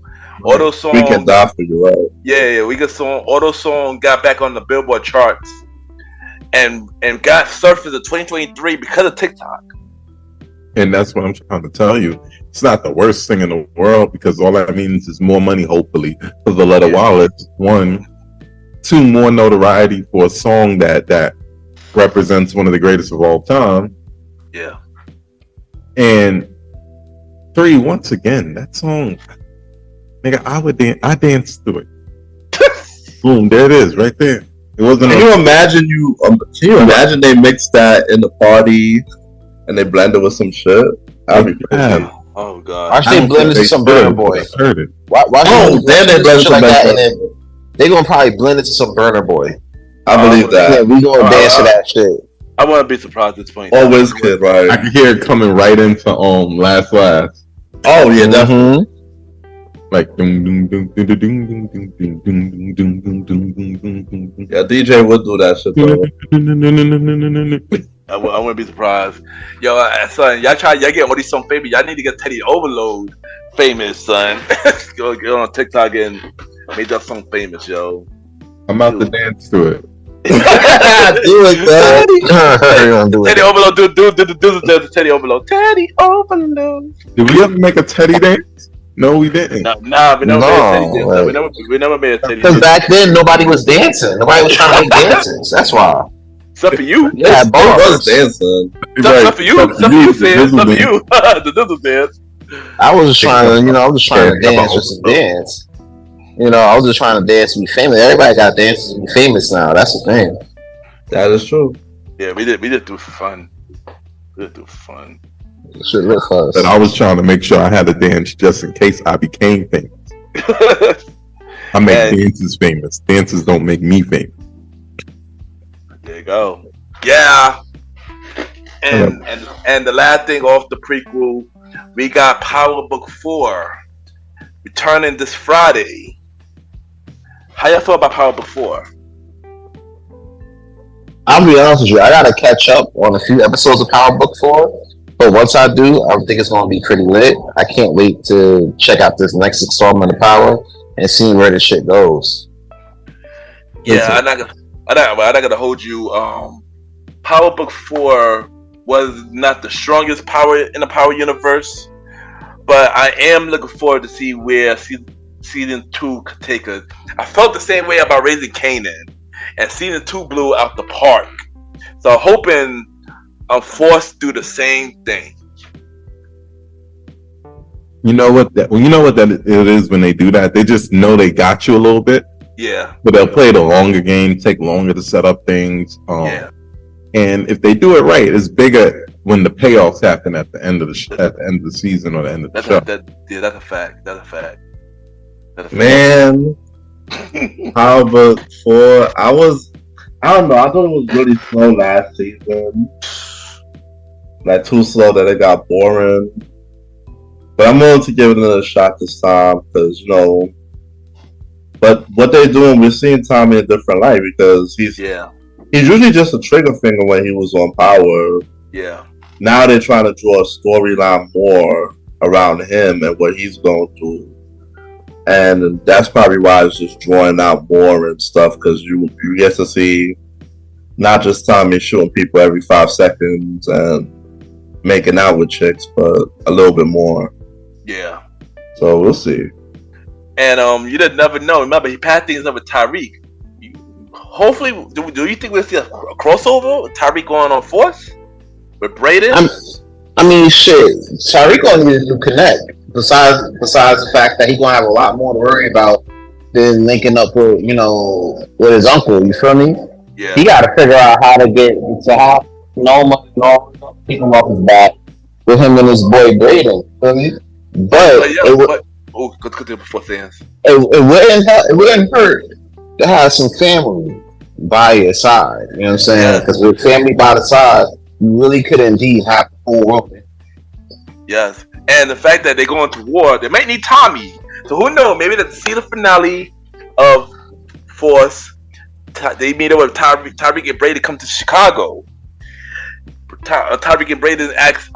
All those songs. Weeknd die for you, right? Yeah. All those songs got back on the Billboard charts, and got surfaced in 2023 because of TikTok. And that's what I'm trying to tell you. It's not the worst thing in the world, because all that means is more money, hopefully, for the Letter Wallets. 1, 2, more notoriety for a song that represents one of the greatest of all time. Yeah. And 3, once again, that song, nigga, I danced to it. Boom, there it is, right there. It wasn't. Can you imagine they mixed that in the party and they blended with some shit? That'd be crazy. Oh God. Why should they blend into some Burner Boy? Heard it. Why then they blend shit like that, and then they gonna probably blend into some Burner Boy. I believe that. Yeah, we gonna dance to that shit. I wouldn't be surprised at this point. Or WizKid, right? I can hear it coming right into Last. Oh yeah, definitely. Like Yeah, DJ would do that shit though. I wouldn't be surprised. Yo, son, y'all get all these songs famous. Y'all need to get Teddy Overload famous, son. Go get on TikTok and make that song famous, yo. I'm about to dance to it. Do it, man. Teddy Overload, do the Teddy Overload. Teddy Overload. Did we ever make a Teddy dance? No, we didn't. Nah, we never made a Teddy dance. We never made a Teddy dance. Because back then nobody was dancing. Nobody was trying to make dances. That's why. Except for you. Yeah, both was dancing. Except for you. Except for you, Sid. Except for you. The Dizzle dance. I was just trying to dance just to dance. I was just trying to dance to be famous. Everybody got dances to be famous now. That's the thing. That is true. Yeah, we did do it for fun. We did do it for fun. Shit lit for us. But I was trying to make sure I had a dance just in case I became famous. I make And- dances famous. Dances don't make me famous. There you go. Yeah. And the last thing off the prequel, we got Power Book 4 returning this Friday. How y'all feel about Power Book 4? I'll be honest with you, I gotta catch up on a few episodes of Power Book 4. But once I do, I think it's gonna be pretty lit. I can't wait to check out this next installment of Power and see where the shit goes. Yeah, I'm not gonna hold you. Power Book 4 was not the strongest power in the Power universe, but I am looking forward to see where season 2 could take us. I felt the same way about Raising Kanan, and season 2 blew out the park. So I'm hoping Force do the same thing. You know what that it is when they do that? They just know they got you a little bit. Yeah. But they'll play the longer game, take longer to set up things. Yeah. And if they do it right, it's bigger when the payoffs happen at the end of the season or the end of the show. That's a fact. That's a fact. Man, Power Book 4. I don't know. I thought it was really slow last season. Like too slow that it got boring. But I'm willing to give it another shot this time because But what they're doing, we're seeing Tommy in a different light because he's usually just a trigger finger when he was on Power. Yeah. Now they're trying to draw a storyline more around him and what he's going through. And that's probably why it's just drawing out more and stuff because you get to see not just Tommy shooting people every 5 seconds and making out with chicks, but a little bit more. Yeah. So we'll see. And you didn't never know. Remember, he passed things up with Tyreek. Hopefully, do you think we'll see a crossover with Tyreek going on Force with Braden? I mean, shit. Tyreek gonna need a new connect. Besides the fact that he's gonna have a lot more to worry about than linking up with with his uncle. You feel me? Yeah. He got to figure out how to get to how keep him off his back with him and his boy Braden. Feel me? But before things. It wouldn't hurt to have some family by your side. You know what I'm saying? Because with family by the side, you really could indeed have the whole world. Yes. And the fact that they're going to war, they might need Tommy. So who knows? Maybe the season finale of Force, they meet up with Tyreek and Brady come to Chicago. Tyreek and Brady asks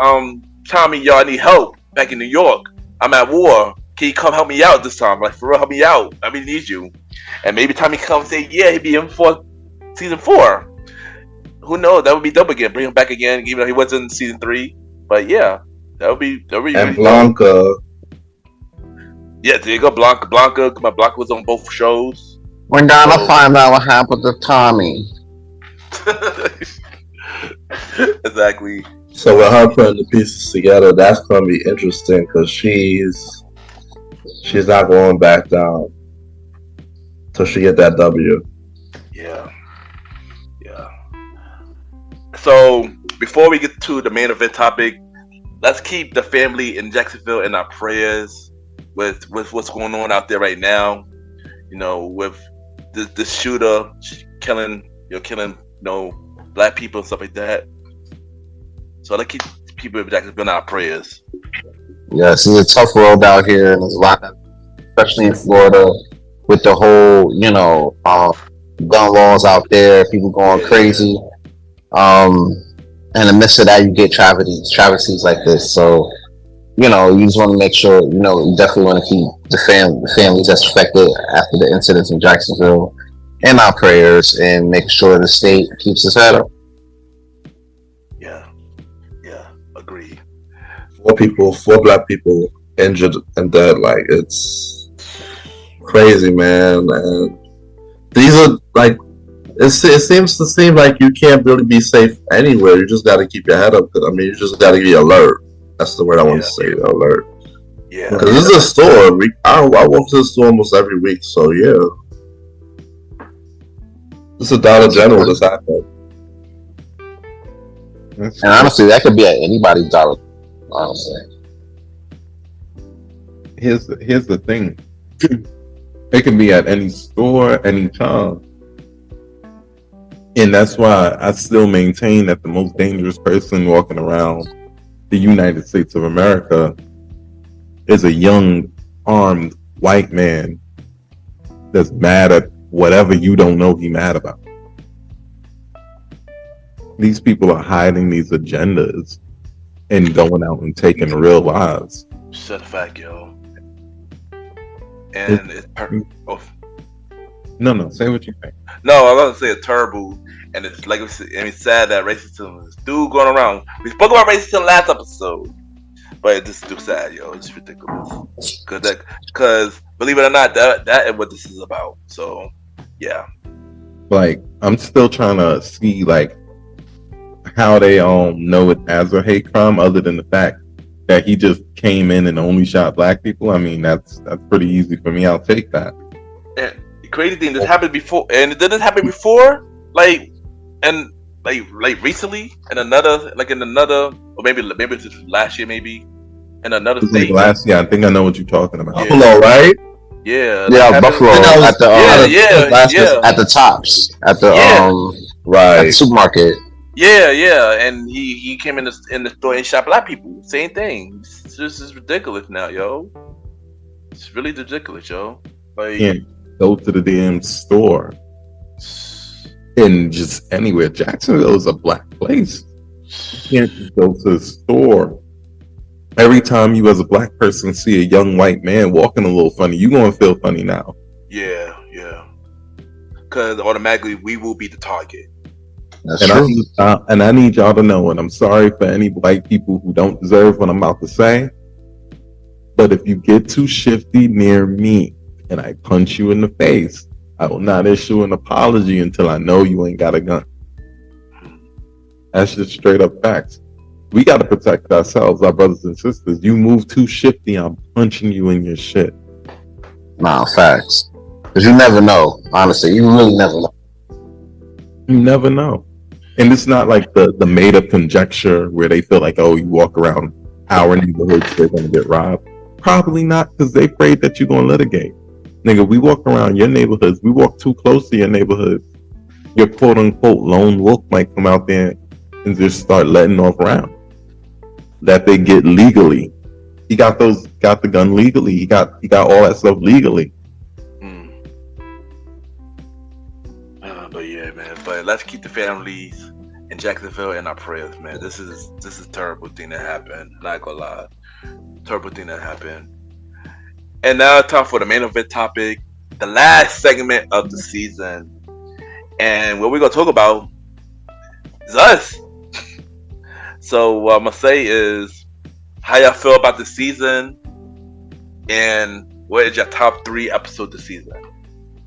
Tommy, y'all need help back in New York. I'm at war. Can you come help me out this time? Like, for real, help me out. I really need you. And maybe Tommy come and say, yeah, he'd be in for season 4. Who knows? That would be dope again. Bring him back again, even though he wasn't in season 3. But yeah, that would be and really Blanca. dope. Yeah, there you go, Blanca. Blanca was on both shows. We're gonna find out what happened to Tommy. Exactly. So with her putting the pieces together, that's gonna be interesting because she's not going back down till she get that W. Yeah. So before we get to the main event topic, let's keep the family in Jacksonville in our prayers with what's going on out there right now. With the shooter killing black people and stuff like that. So let's keep people in Jacksonville in our prayers. Yes, it's a tough world out here, and there's a lot, especially in Florida, with the whole, gun laws out there, people going crazy. In the midst of that, you get travesties like this. So, you just want to make sure, you definitely want to keep the families that's affected after the incidents in Jacksonville in our prayers and make sure the state keeps its head up. Yeah, agreed. 4 black people injured and dead. Like, it's crazy, man. And these are like, it seems to seem like you can't really be safe anywhere. You just got to keep your head up. I mean, you just got to be alert. That's the word I want to say, alert. Yeah. Because this is a store. I walk to the store almost every week, so yeah. This is a Dollar General. This happened. And honestly, that could be at anybody's dollar. Honestly, here's the thing. It can be at any store, any time. And that's why I still maintain that the most dangerous person walking around the United States of America is a young, armed white man that's mad at whatever you don't know he mad about. These people are hiding these agendas and going out and taking real lives. Shut the fact, yo. And it's No, say what you think. No, I was gonna say it's terrible, and it's like it's sad that racism is still going around. We spoke about racism last episode, but it's still sad, yo. It's ridiculous. Because believe it or not, that is what this is about. So, yeah. Like, I'm still trying to see like how they know it as a hate crime, other than the fact that he just came in and only shot black people. I mean, that's pretty easy for me. I'll take that. And the crazy thing, this happened before, and it didn't happen before, like recently, in another, or maybe it's just last year, maybe in another state. Like last year, I think I know what you're talking about. Yeah. Buffalo, right? Yeah, Buffalo at the at the Tops at the at the supermarket. Yeah, and he came in the store and shot black people. Same thing. This is ridiculous now, yo. It's really ridiculous, yo. Like, can't go to the damn store and just anywhere. Jacksonville is a black place. You can't just go to the store. Every time you as a black person see a young white man walking a little funny, you're going to feel funny now. Yeah. Because automatically we will be the target. That's true. I need y'all to know, and I'm sorry for any white people who don't deserve what I'm about to say, but if you get too shifty near me and I punch you in the face, I will not issue an apology until I know you ain't got a gun. That's just straight up facts. We got to protect ourselves, our brothers and sisters. You move too shifty, I'm punching you in your shit. Nah, facts. Because you never know. Honestly, you really never know. You never know. And it's not like the made up conjecture where they feel like, oh, you walk around our neighborhoods, they're going to get robbed. Probably not, because they're afraid that you're going to litigate. Nigga, we walk around your neighborhoods. We walk too close to your neighborhoods. Your quote unquote lone wolf might come out there and just start letting off rounds that they get legally. He got the gun legally. He got all that stuff legally. But yeah, man. But let's keep the families in Jacksonville in our prayers, man. This is a terrible thing that happened. Not gonna lie, terrible thing that happened. And now time for the main event topic, the last segment of the season, and what we're gonna talk about is us. So what I'm gonna say is how y'all feel about the season, and what is your top 3 episodes this season?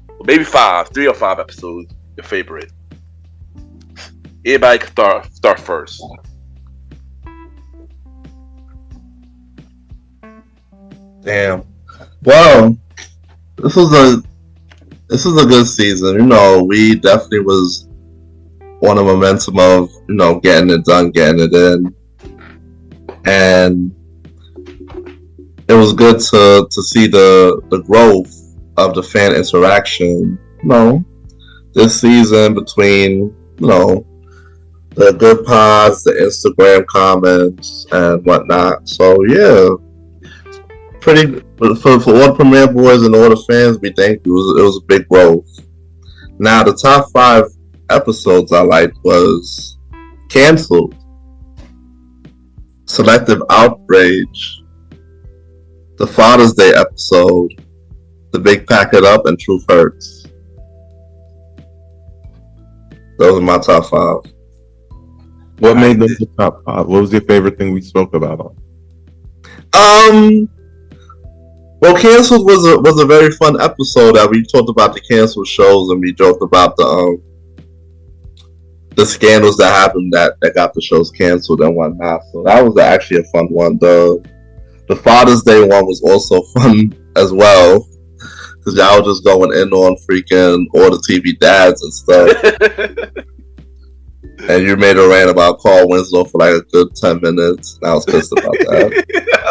Well, maybe 3 or 5 episodes. Your favorite. Everybody can start first. Damn. Well, this was a good season. You know, we definitely was on a momentum of, you know, getting it done, getting it in. And it was good to see the growth of the fan interaction, you know, this season between, you know, the good pods, the Instagram comments, and whatnot. So yeah, pretty for all the Premiere Boys and all the fans. We think it was a big growth. Now the top 5 episodes I liked was Canceled, Selective Outrage, the Father's Day episode, The Big Pack It Up, and Truth Hurts. Those are my top 5. What made them the top 5? What was your favorite thing we spoke about on? Well, Canceled was a very fun episode that we talked about the canceled shows, and we joked about the scandals that happened that got the shows canceled and whatnot. So that was actually a fun one. The Father's Day one was also fun as well, because y'all were just going in on freaking all the TV dads and stuff. And you made a rant about Carl Winslow for like a good 10 minutes. And I was pissed about that.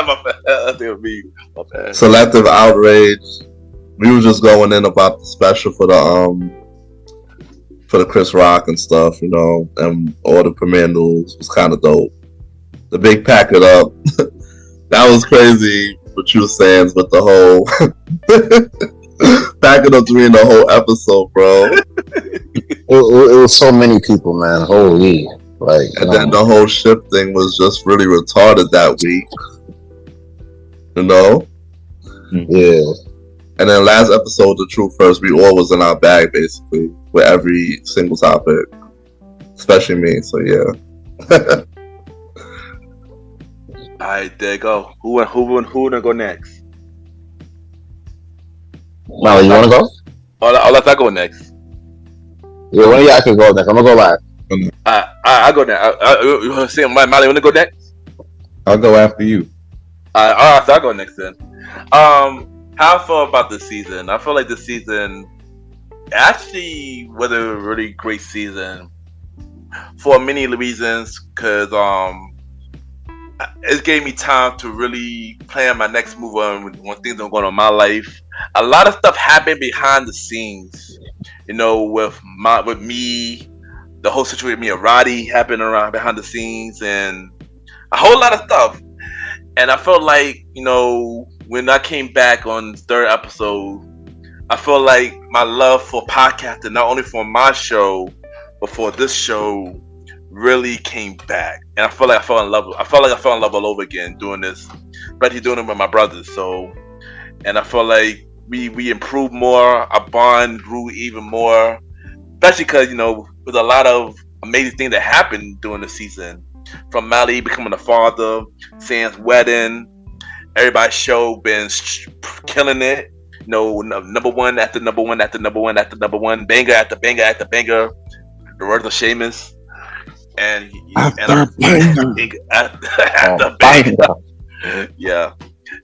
My bad. I think it me. My bad. Selective outrage. We were just going in about the special for the Chris Rock and stuff, you know, and all the premiere news was kind of dope. The big pack it up. That was crazy what you were saying with the whole pack it up during the whole episode, bro. It was so many people, man. Holy, like, and then the whole ship thing was just really retarded that week. You know? Yeah. And then last episode, The Truth First, we all was in our bag basically with every single topic, especially me. So yeah. All right, there you go. Who wanna go next? Mali, you wanna go? I'll let that go next. Yeah, one of y'all can go next. I'm gonna go back. I'll go next. You want to see Mali? Want to go next? I'll go after you. All right, so I'll go next then. How I feel about this season? I feel like this season actually was a really great season for many reasons. Cause it gave me time to really plan my next move on when things are going on in my life. A lot of stuff happened behind the scenes, you know, with me, the whole situation with me and Roddy happened around behind the scenes, and a whole lot of stuff. And I felt like, you know, when I came back on the third episode, I felt like my love for podcasting, not only for my show, but for this show, really came back. And I felt like I fell in love all over again doing this, especially doing it with my brothers. So, and I felt like we improved more, our bond grew even more, especially because, you know, with a lot of amazing things that happened during the season. From Mali becoming a father, Sam's wedding, everybody's show been killing it. You know, number one after number one after number one after number one, banger after banger after banger. The words of Seamus, and after banger. Yeah,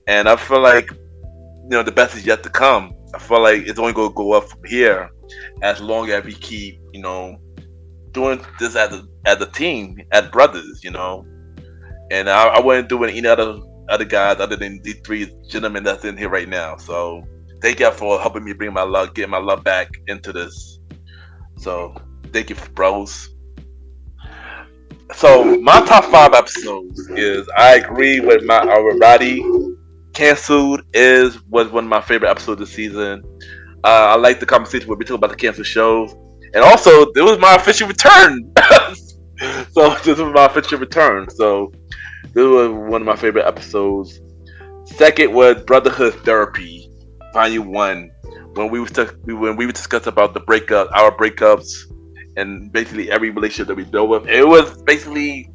and I feel like, you know, the best is yet to come. I feel like it's only going to go up from here as long as we keep, you know, doing this as a team, as brothers, you know. And I wouldn't do any other guys other than these three gentlemen that's in here right now. So thank y'all for helping me bring my love, get my love back into this. So thank you, bros. So my top 5 episodes is, I agree with Roddy. Canceled was one of my favorite episodes this season. I like the conversation where we talk about the canceled shows. And also, it was my official return. So this was my official return. So this was one of my favorite episodes. Second was Brotherhood Therapy, Volume 1, when we would discuss about the breakup, our breakups, and basically every relationship that we deal with. It was basically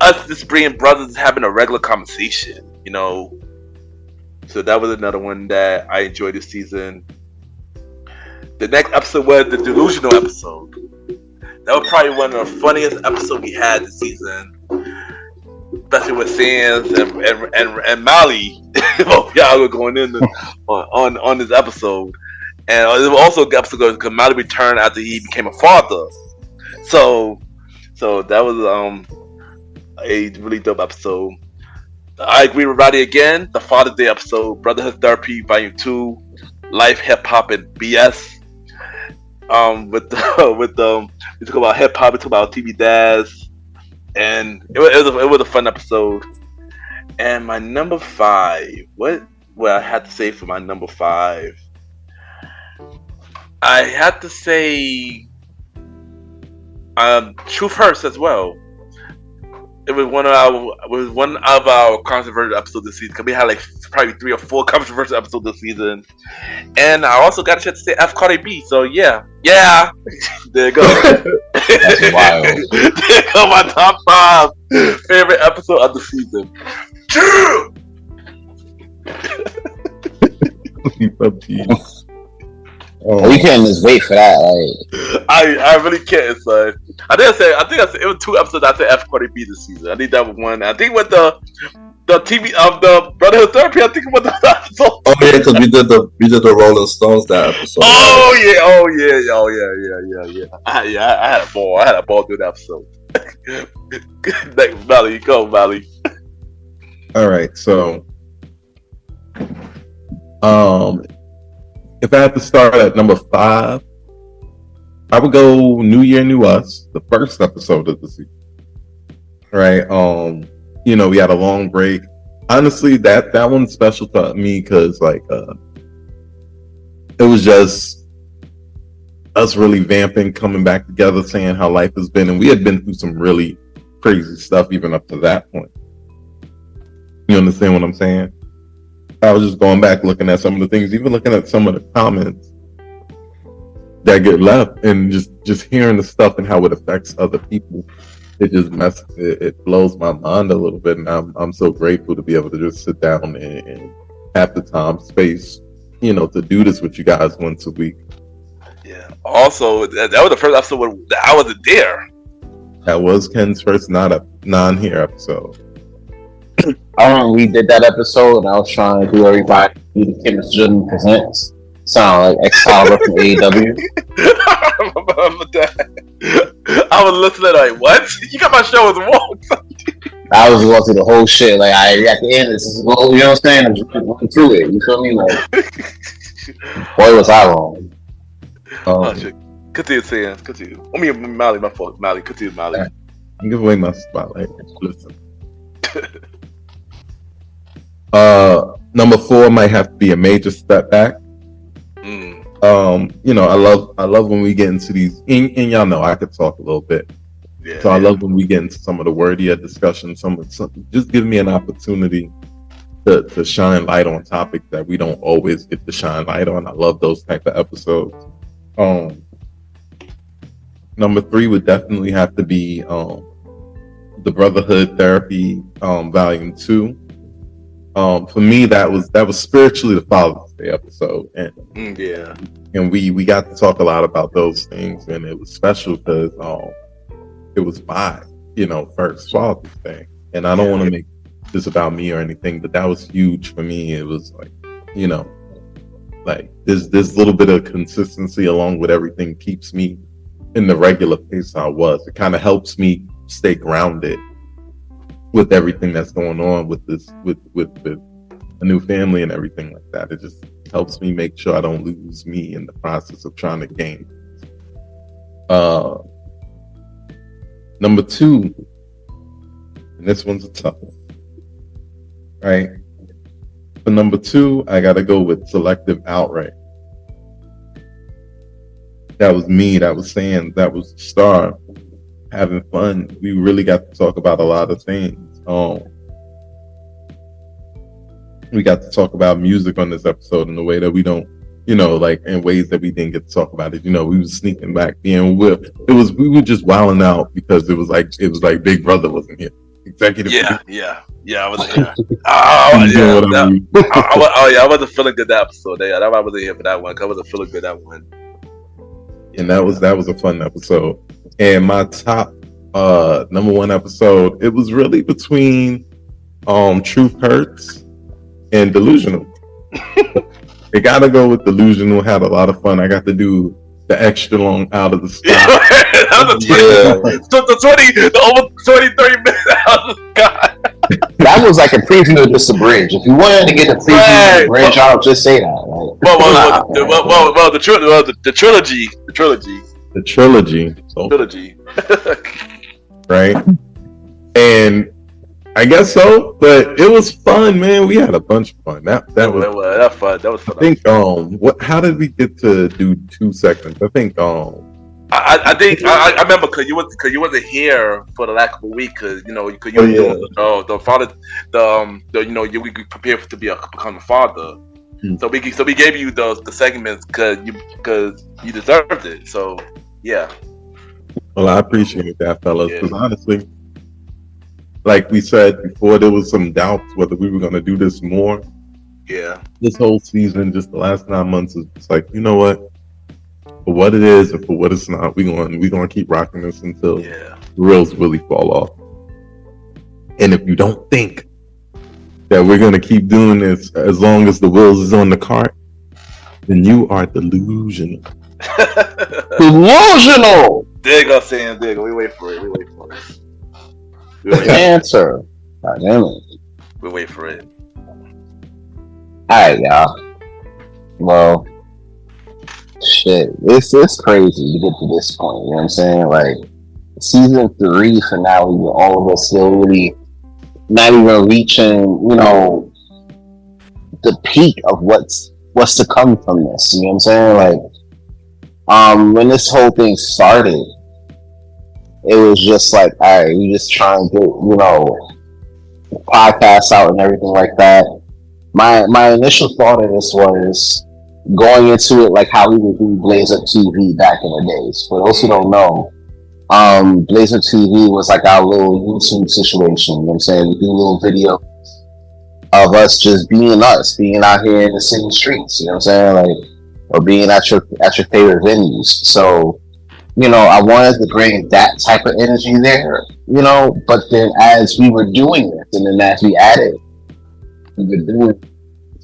us just bringing brothers having a regular conversation, you know. So that was another one that I enjoyed this season. The next episode was the delusional episode. That was probably one of the funniest episodes we had this season, especially with Sands and Mali. Y'all were going in on this episode, and it was also a good episode because Mali returned after he became a father. So that was a really dope episode. I agree with Roddy again. The Father's Day episode, Brotherhood Therapy Volume 2, Life, Hip Hop, and BS. We talk about hip hop, we talk about TV dads, and it was a fun episode. And my number 5, what I had to say for my number 5, I had to say Truth Hurts as well. It was one of our controversial episodes this season, because we had like probably 3 or 4 controversial episodes this season. And I also got a chance to say F Cardi B, so yeah. There you go. That's wild. There you go, my top 5 favorite episode of the season. We couldn't just wait for that. Like, I really can't, son. I think I said it was 2 episodes. I said F Cardi B this season. I think that was one. I think with the TV of the Brotherhood Therapy. I think with the episode. Oh yeah, because we did the Rolling Stones that episode. Oh yeah. I had a ball. I had a ball through that episode. Next, Mally, go, Mally. All right, so if I had to start at number 5, I would go New Year, New Us, the first episode of the season. Right. You know, we had a long break. Honestly, that one's special to me because like it was just us really vamping, coming back together, saying how life has been, and we had been through some really crazy stuff even up to that point. You understand what I'm saying? I was just going back looking at some of the things, even looking at some of the comments that get left, and just hearing the stuff and how it affects other people. It blows my mind a little bit, and I'm so grateful to be able to just sit down and have the time, space, you know, to do this with you guys once a week. Yeah. Also, that was the first episode that I wasn't there. That was Ken's first non-here episode. I remember we did that episode, and I was trying to do everybody do the Aka MrGentleman Contact. Sound like Excalibur from AEW. I remember that. I was listening like, what? You got my show as wrong. I was going through the whole shit. Like, at the end, this is, you know what I'm saying? I'm just going through it. You feel me? Like, boy, was I wrong. Oh, shit. Continue saying. Continue. I mean, Mally, my fault. Mally, continue, Mally. Give away my spotlight. Listen. Number 4 might have to be a major step back. You know, I love when we get into these, and y'all know I could talk a little bit. Yeah, so I love when we get into some of the wordier discussions. Some just give me an opportunity to shine light on topics that we don't always get to shine light on. I love those type of episodes. Number 3 would definitely have to be the Brotherhood Therapy Volume 2. For me, that was spiritually the Father's Day episode, and we got to talk a lot about those things, and it was special because it was my first Father's Day, and I don't want to make this about me or anything, but that was huge for me. It was like, like this little bit of consistency along with everything keeps me in the regular pace I was. It kind of helps me stay grounded with everything that's going on with this, with a new family and everything like that. It just helps me make sure I don't lose me in the process of trying to gain. Number 2, and this one's a tough one, right? For number 2, I gotta go with Selective Outright. That was me. That was saying. That was Star. Having fun. We really got to talk about a lot of things. We got to talk about music on this episode in a way that we don't, like in ways that we didn't get to talk about it. We was sneaking back in. We were just wilding out because it was like Big Brother wasn't here. Executive. Yeah, I wasn't here. I wasn't feeling good that episode. I wasn't here for that one. I wasn't feeling good that one. And that was a fun episode. And my top number 1 episode, it was really between Truth Hurts and Delusional. I gotta go with Delusional. Had a lot of fun. I got to do the extra long Out of the Sky. The over 30 minutes Out of the Sky. That was like a preview of just a bridge. If you wanted to get a preview of the bridge, I'll just say that. The trilogy. The trilogy. Right? And I guess so, but it was fun, man. We had a bunch of fun. That was fun. That was fun. I think how did we get to do 2 segments? I think I remember because you wasn't here for the last couple of weeks because you prepared to become a father. So we gave you the segments because you deserved it. So yeah. Well, I appreciate that, fellas. Because honestly, like we said before, there was some doubts whether we were going to do this more. Yeah. This whole season, just the last 9 months, is just like, you know what? for what it is and for what it's not. We gonna keep rocking this until Yeah. the wheels really fall off. And if you don't think that we're gonna keep doing this as long as the wheels is on the cart, then you are delusional. Delusional. There you go, Sam. There you go. We wait for it. Answer. God damn it. We wait for it. Alright, y'all. Well, shit. It's crazy to get to this point. You know what I'm saying? Like, season 3 finale with all of us still really not even reaching, you know, the peak of what's to come from this. You know what I'm saying? Like, when this whole thing started, it was just like, all right, we just trying to get, you know, podcasts out and everything like that. My initial thought of this was going into it like how we would do Blaze Up TV back in the days. For those who don't know, Blaze Up TV was like our little YouTube situation. You know what I'm saying? We do little videos of us just being out here in the city streets. You know what I'm saying? Like, or being at your favorite venues. So, you know, I wanted to bring that type of energy there, you know, but then as we were doing this, and then as we added, we were doing,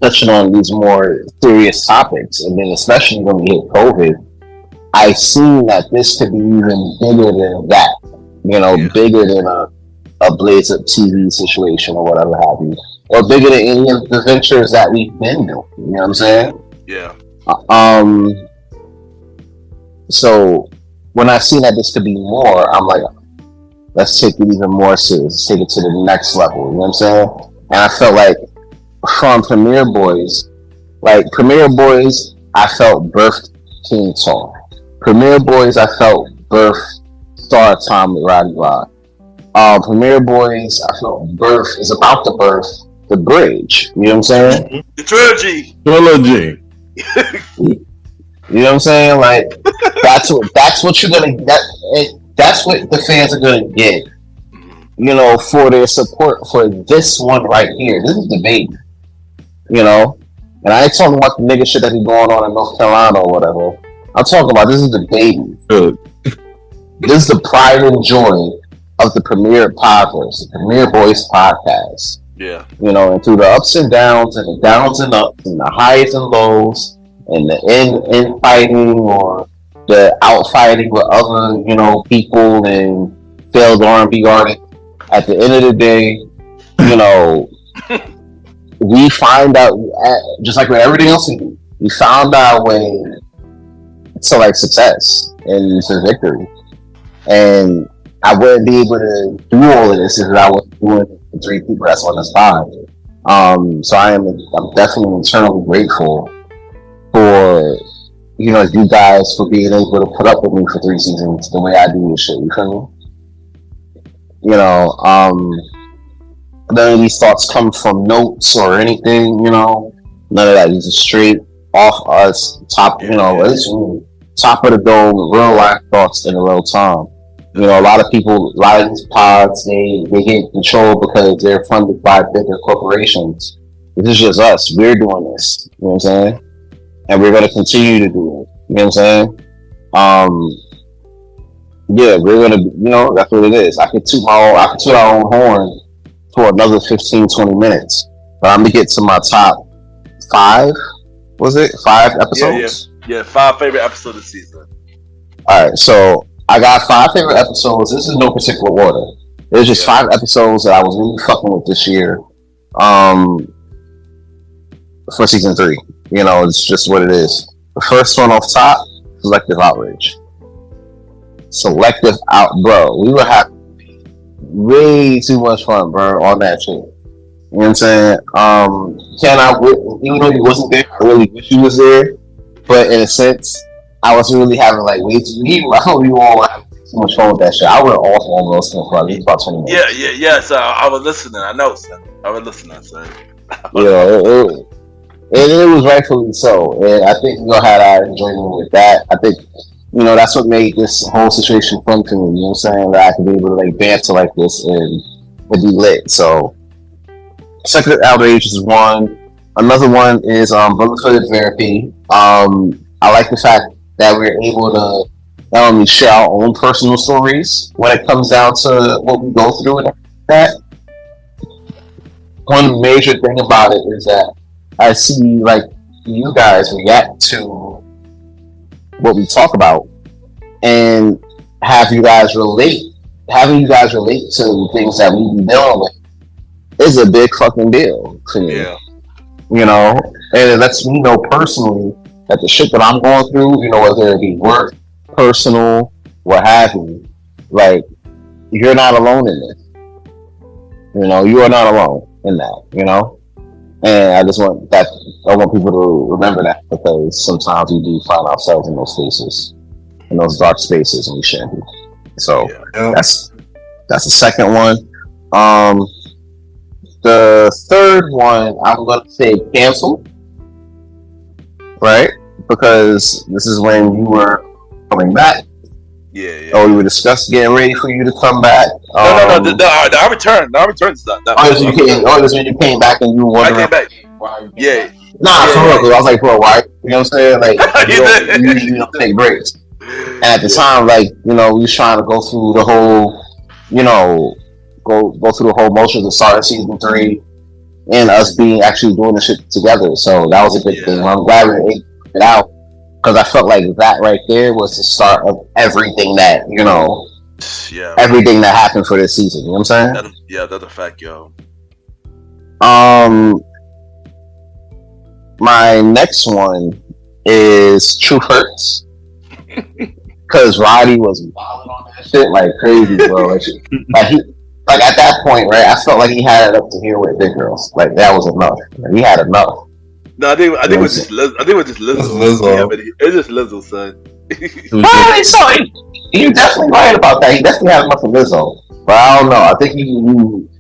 touching on these more serious topics, and then especially when we hit COVID, I seen that this could be even bigger than that, you know, bigger than a Blaze Up TV situation or whatever have you, or bigger than any of the ventures that we've been doing, you know what I'm saying? Yeah. So when I seen that this could be more, I'm like, let's take it even more serious. Let's take it to the next level. You know what I'm saying? And I felt like from Premier Boyz, I felt birthed King Tone. Premier Boyz, I felt birthed Star Time with Roddy. Premier Boyz, I felt birth is about to birth the bridge. You know what I'm saying? The trilogy. You know what I'm saying? Like, that's what you're gonna get. That's what the fans are gonna get. You know, for their support for this one right here. This is the baby. You know, and I ain't talking about the nigga shit that be going on in North Carolina or whatever. I'm talking about this is the baby. This is the pride and joy of the Premier Podverse, the Premier Boyz podcast. Yeah. You know, and through the ups and downs and the downs and ups and the highs and lows and the in fighting or the out fighting with other, you know, people and failed R&B artists. At the end of the day, you know, we find out, just like with everything else we do, we found our way to like success and to victory. And I wouldn't be able to do all of this if I wasn't doing it for 3 people that's on this pod. So I'm definitely eternally grateful for, you know, you guys for being able to put up with me for 3 seasons the way I do this shit. You feel me? You know, none of these thoughts come from notes or anything, you know. None of that. These are straight off us, top, you know, it's top of the dome, real life thoughts in real time. You know, a lot of these pods, they get control because they're funded by bigger corporations. This is just us. We're doing this. You know what I'm saying? And we're going to continue to do it. You know what I'm saying? Yeah, we're going to, you know, that's what it is. I could toot our own horn for another 15, 20 minutes. But I'm going to get to my top 5. Was it 5 episodes? Yeah, 5 favorite episodes of the season. Alright, so I got 5 favorite episodes. This is no particular order. There's just 5 episodes that I was really fucking with this year. For season 3. You know, it's just what it is. The first one off top, Selective Outrage. Bro, we were having way too much fun, bro, on that shit. You know what I'm saying? Even though he wasn't there, I really wish he was there. But in a sense, I was really having like way too. I thought we all having too much fun with that shit. I went off on those things for at least about 20 minutes. Yeah. So I was listening. I know, son. I was listening, son. It was rightfully so, and I think we all had our enjoyment with that. I think, you know, that's what made this whole situation fun to me. You know what I'm saying? That I could be able to like banter like this and be lit. So, Second Outrage is one. Another one is Brotherhood Therapy. I like the fact that we're able to not only share our own personal stories when it comes down to what we go through and that. One major thing about it is that I see like you guys react to what we talk about and having you guys relate to things that we be dealing with is a big fucking deal to me. Yeah. You know, and it lets me know personally that the shit that I'm going through, you know, whether it be work, personal, what have you, like you're not alone in this. You know, you are not alone in that. You know, and I want people to remember that because sometimes we do find ourselves in those spaces, in those dark spaces, and we shouldn't be. So that's the second one. The third one, I'm gonna say cancel, right? Because this is when you were coming back. Yeah. Oh, we were discussing getting ready for you to come back. No. I returned. No, I returned. This when you came back and you were wondering. I came back. Yeah. Nah, for real. Cause I was like, bro, why? You know what I'm saying? Like, you usually don't take breaks. And at the time, like, you know, we was trying to go through the whole, you know, go through the whole motions of starting season 3 and us being actually doing the shit together. So that was a good thing. I'm glad we were able to get it out because I felt like that right there was the start of everything that, you know, everything that happened for this season. You know what I'm saying? That's a fact, yo. My next one is True Hurts. Because Roddy was wilding on that shit like crazy, bro. Like at that point, right? I felt like he had it up to here with big girls. Like that was enough. Like, he had enough. No, I think it was just Lizzo. Yeah, but it's just Lizzo, son. Well, so you're definitely right about that. He definitely had enough of Lizzo. But I don't know. I think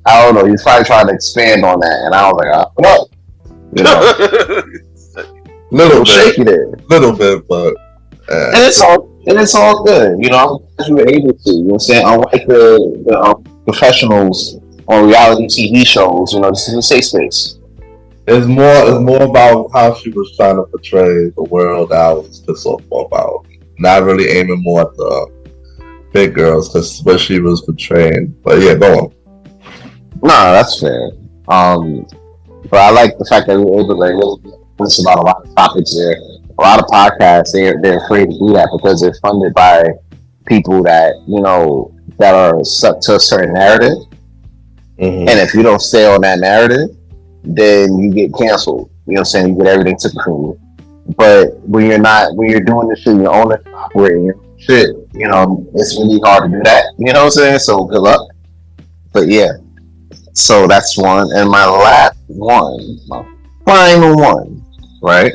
I don't know. He's probably trying to expand on that, and I was like, no. You know, little shaky there, little bit, but and it's all good. You know, I'm glad you were able to. You know what I'm saying? Unlike the professionals on reality TV shows, you know, this is a safe space. It's more about how she was trying to portray the world I was pissed off about. Not really aiming more at the big girls because what she was portraying. But yeah, go on. No, that's fair. But I like the fact that we were able to really listen about a lot of topics there. A lot of podcasts, they're afraid to do that because they're funded by people that, you know, that are stuck to a certain narrative. Mm-hmm. And if you don't stay on that narrative, then you get canceled. You know what I'm saying? You get everything taken from you. But when you're doing this shit, you're owning, operating your shit, you know, it's really hard to do that. You know what I'm saying? So good luck. But yeah. So that's one. And my last one, my final one, right?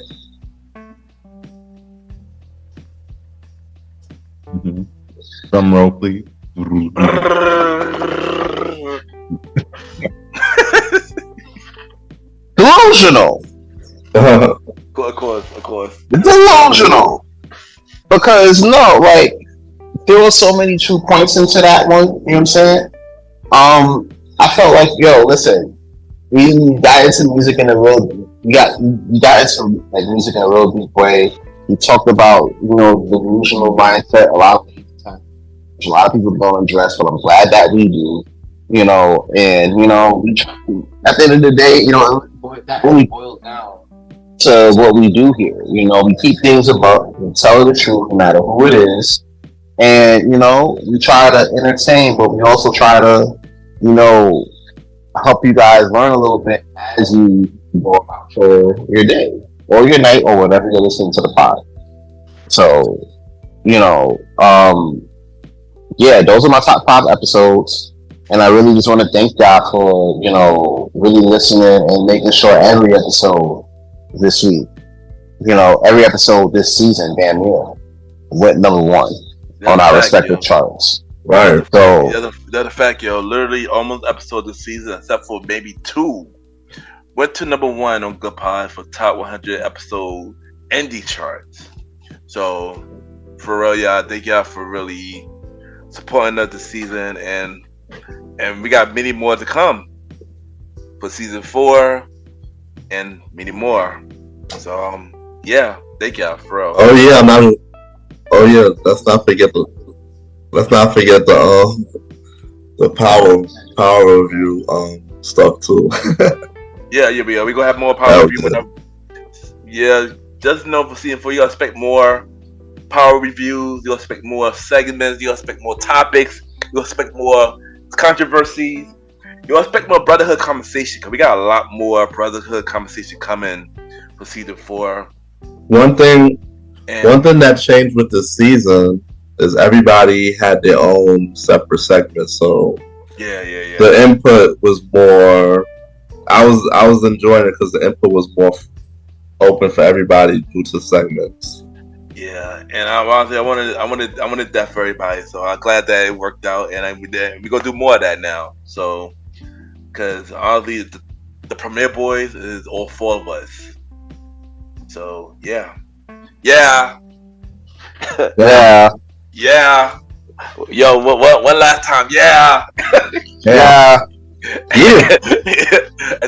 Mm-hmm. Drum roll, please. Delusional. Of course. Delusional. Because no, like there were so many true points into that one. You know what I'm saying? I felt like, yo, listen, we got into music in a real, we got into like music in a real deep way. We talked about, you know, the delusional mindset. A lot of people don't address, but I'm glad that we do. You know, and you know, we try, at the end of the day, you know, that really boils down to what we do here. You know, we keep things above, we tell the truth no matter who it is, and you know, we try to entertain, but we also try to, you know, help you guys learn a little bit as you go about your day or your night or whatever you're listening to the pod. So, you know, yeah, those are my top 5 episodes. And I really just want to thank y'all for, you know, really listening and making sure every episode this week, you know, every episode this season, damn near, went number 1 on our respective charts. Right. So the other fact, yo, literally almost episode this season, except for maybe 2, went to number 1 on Good Pod for top 100 episode indie charts. So for real, y'all, thank y'all for really supporting us this season, and we got many more to come for season 4 and many more. So yeah, thank y'all for real. Oh yeah, Oh yeah, let's not forget the power review stuff too. Yeah, we gonna have more power review. Just know for season 4, you gotta expect more power reviews. You expect more segments. You expect more topics. You expect more controversies. You expect more brotherhood conversation, because we got a lot more brotherhood conversation coming for season 4. One thing that changed with this season is everybody had their own separate segment. So the input was more. I was enjoying it because the input was more open for everybody due to segments. Yeah, and I wanted that for everybody. So I'm glad that it worked out, and we're gonna do more of that now. So, because honestly, the Premiere Boys is all 4 of us. So yeah. Yo, one last time, yeah. And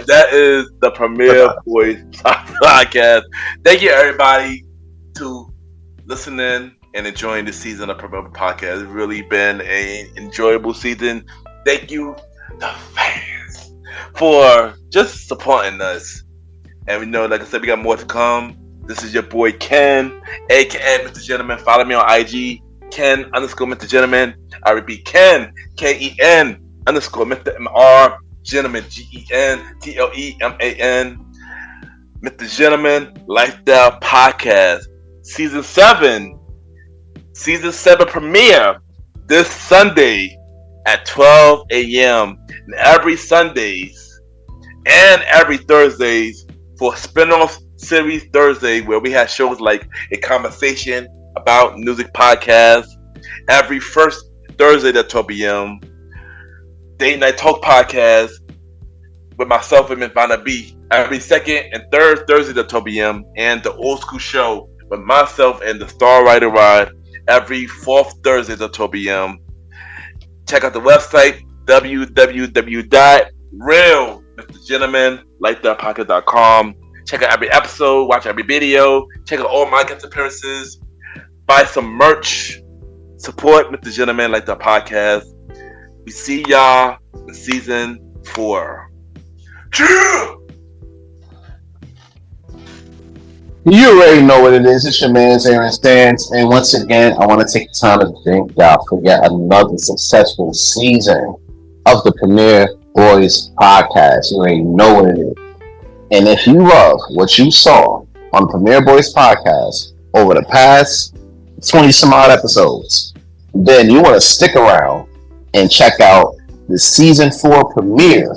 that is the Premiere Boys podcast. Thank you, everybody, to listening and enjoying this season of Premiere Podcast. It's really been an enjoyable season. Thank you, the fans, for just supporting us. And we know, like I said, we got more to come. This is your boy Ken, aka Mr. Gentleman. Follow me on IG, Ken_Mr. Gentleman. I repeat, Ken, KEN _Mr. MR Gentleman, GENTLEMAN. Mr. Gentleman Lifestyle Podcast, Season 7 premiere this Sunday at 12 a.m. and every Sundays and every Thursdays for spin-off series Thursday, where we have shows like A Conversation About Music Podcast every first Thursday at 12 p.m. Date Night Talk Podcast with myself and Miss Vanna B every second and third Thursday at 12 p.m. and the Old School Show with myself and the Star Rider Ride every fourth Thursday at 12 p.m. Check out the website www.realmrgentlemanlifestylepodcast.com. Check out every episode, watch every video, check out all my guest appearances, buy some merch, support Mr. Gentleman Lifestyle Podcast. We see y'all in season 4. You already know what it is. It's your man's Aaron Stans. And once again, I want to take the time to thank y'all for yet another successful season of the Premiere Boys podcast. You already know what it is. And if you love what you saw on Premiere Boys podcast over the past 20 some odd episodes, then you want to stick around and check out the season 4 premiere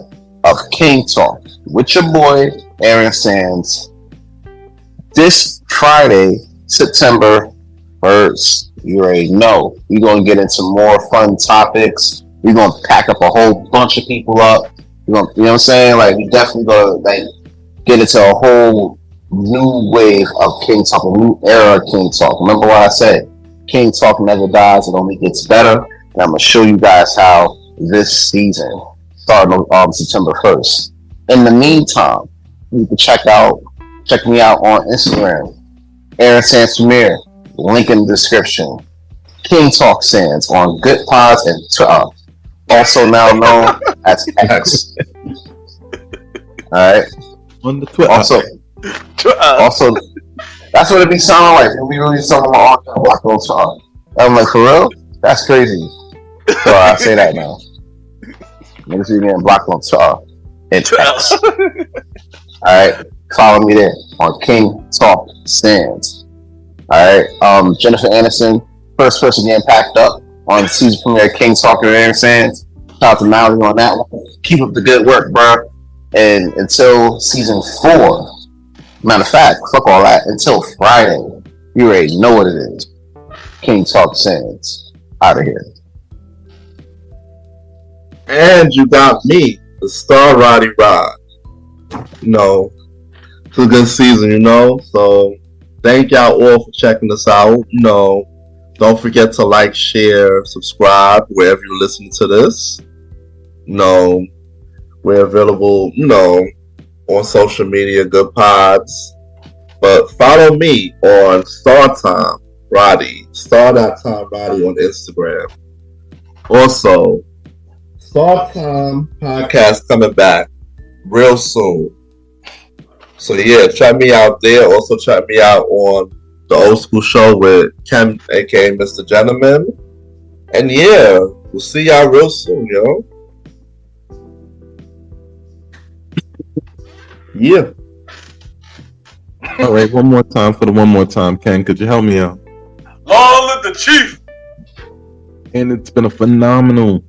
of King Talk with your boy Aaron Sands this Friday, September 1st. You already know we're gonna get into more fun topics. We're gonna pack up a whole bunch of people up. You know what I'm saying? Like, we definitely gonna get into a whole new wave of King Talk, a new era of King Talk. Remember what I said? King Talk never dies; it only gets better. And I'm gonna show you guys how this season, starting on September 1st. In the meantime, you can check me out on Instagram, Aaron Sands Premiere, link in the description. King Talk Sands on Good Pods and Twitter, also now known as X. Alright. On the Twitter. Also, that's what it be sounding like. It be really sounding like block on Twitter. I'm like, for real? That's crazy. So I say that now. Niggas be getting blocked on Twitter and X. Alright. Follow me there on King Talk Sands. Alright. Jennifer Anderson, first person getting packed up on the season premiere King Talk with Aaron Sands. Shout out to Malimal on that one. Keep up the good work, bro. And until season 4, matter of fact, fuck all that. Until Friday, you already know what it is. King Talk Sands. Out of here. And you got me, the Star Roddy Rod. It's a good season, So thank y'all all for checking us out. Don't forget to like, share, subscribe wherever you're listening to this. We're available, on social media, Good Pods. But follow me on Star Time Roddy. Star.time Roddy on Instagram. Also, Star.time podcast coming back real soon. So yeah, check me out there. Also check me out on the Old School Show with Ken, aka Mr. Gentleman. And yeah, we'll see y'all real soon, yo. Yeah. All right, one more time for the one more time, Ken. Could you help me out? Long live the chief. And it's been a phenomenal,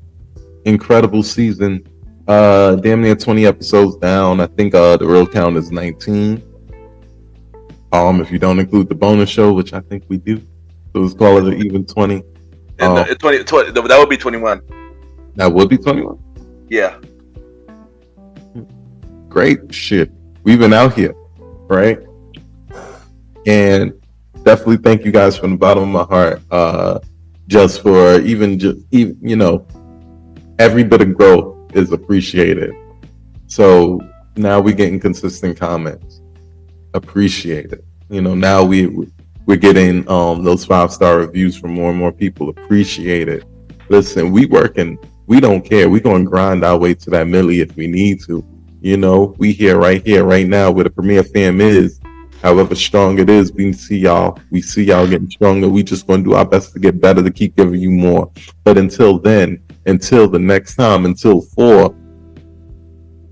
incredible season. Damn near 20 episodes down. I think the real count is 19. If you don't include the bonus show, which I think we do, so let's call it an even 20. And 20, that would be 21. That would be 21. Yeah. Great shit. We've been out here, right? And definitely thank you guys from the bottom of my heart. Just for even you know, every bit of growth is appreciated. So now we're getting consistent comments. Appreciate it. You know, now we're getting those 5-star reviews from more and more people. Appreciate it. Listen, we working. We don't care. We're gonna grind our way to that milli if we need to. You know, we right here, right now, where the Premier Fam is. However strong it is, we see y'all getting stronger. We just gonna do our best to get better, to keep giving you more. But until then, until the next time, until 4,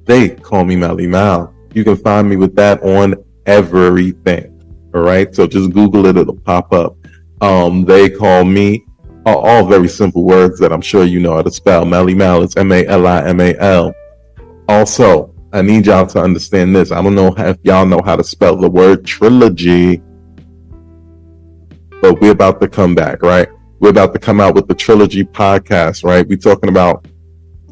they call me Malimal. You can find me with that on everything. All right, so just Google it; it'll pop up. They call me all very simple words that I'm sure you know how to spell. Malimal is Malimal. Also, I need y'all to understand this. I don't know if y'all know how to spell the word trilogy, but we're about to come back, right? We're about to come out with the Trilogy podcast, right? We're talking about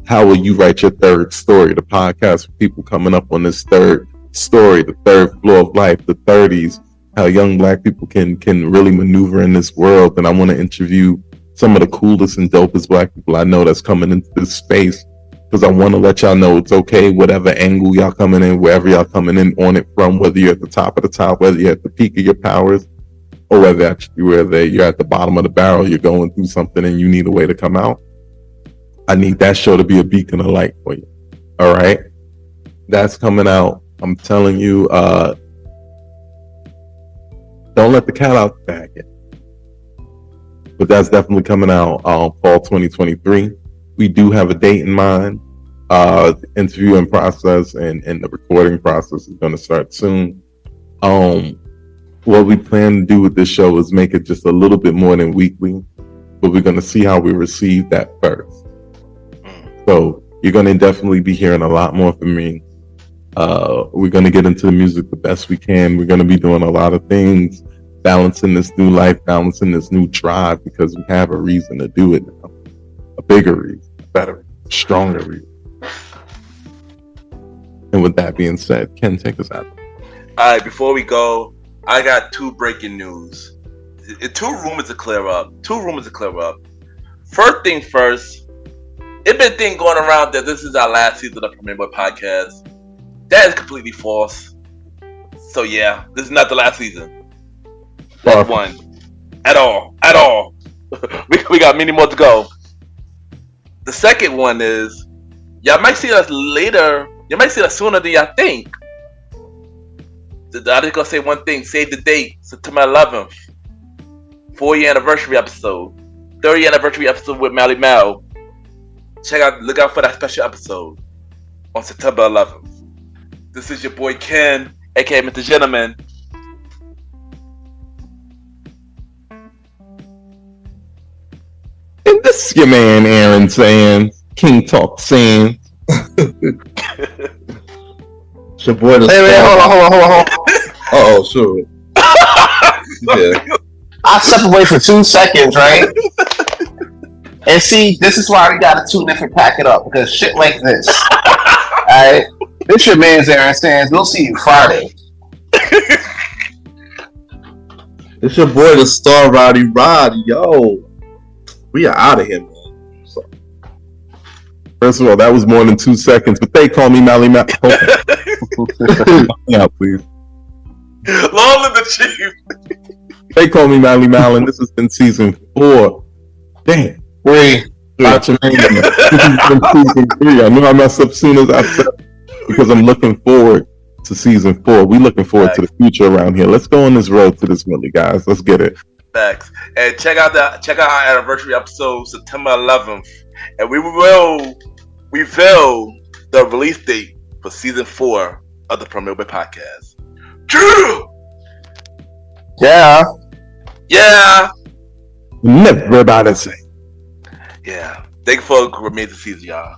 how will you write your third story, the podcast for people coming up on this third story, the third floor of life, the 30s, how young Black people can really maneuver in this world. And I want to interview some of the coolest and dopest Black people I know that's coming into this space, because I want to let y'all know it's okay, whatever angle y'all coming in, wherever y'all coming in on it from, whether you're at the top of the top, whether you're at the peak of your powers, or whether you're at the bottom of the barrel, you're going through something and you need a way to come out. I need that show to be a beacon of light for you. All right? That's coming out. I'm telling you, don't let the cat out the bag yet. But that's definitely coming out fall 2023. We do have a date in mind. The interviewing process and the recording process is going to start soon. What we plan to do with this show is make it just a little bit more than weekly, but we're going to see how we receive that first. So you're going to definitely be hearing a lot more from me. We're going to get into the music the best we can. We're going to be doing a lot of things, balancing this new life, balancing this new drive, because we have a reason to do it now. A bigger reason, a better, stronger reason. And with that being said, Ken, take us out. All right, before we go, I got 2 breaking news. 2 rumors to clear up. First thing first, it's been a thing going around that this is our last season of Premier Boy Podcast. That is completely false. So yeah, this is not the last season. That's one. At all. We got many more to go. The second one is, y'all might see us later. You might see us sooner than y'all think. I'm just gonna say one thing. Save the date, September 11th. 4-year anniversary episode. 30th anniversary episode with Malimal. Look out for that special episode on September 11th. This is your boy Ken, aka Mr. Gentleman. And this is your man Aaron saying, King Talk saying. It's your boy. Hey, hold on. Oh, sure. Yeah. I step away for 2 seconds, right? And see, this is why we gotta tune in and pack it up, because shit like this. Alright? This your man's Aaron Sands. We'll see you Friday. It's your boy, the Star Roddy. Yo. We are out of here, man. So. First of all, that was more than 2 seconds, but they call me Malimal. Yeah, please. Long live the chief. They call me Malimal, and this has been season 4. Damn. 3. Watching this has been season 3. I knew I messed up soon as I said because I'm looking forward to season 4. We looking forward to the future around here. Let's go on this road to this Millie, guys. Let's get it. Facts. And check out our anniversary episode September 11th, and we will reveal the release date for season 4 of the Premier Boy Podcast. Yeah. Yeah. Never about to say. Yeah. Thank you for the remaining season, y'all.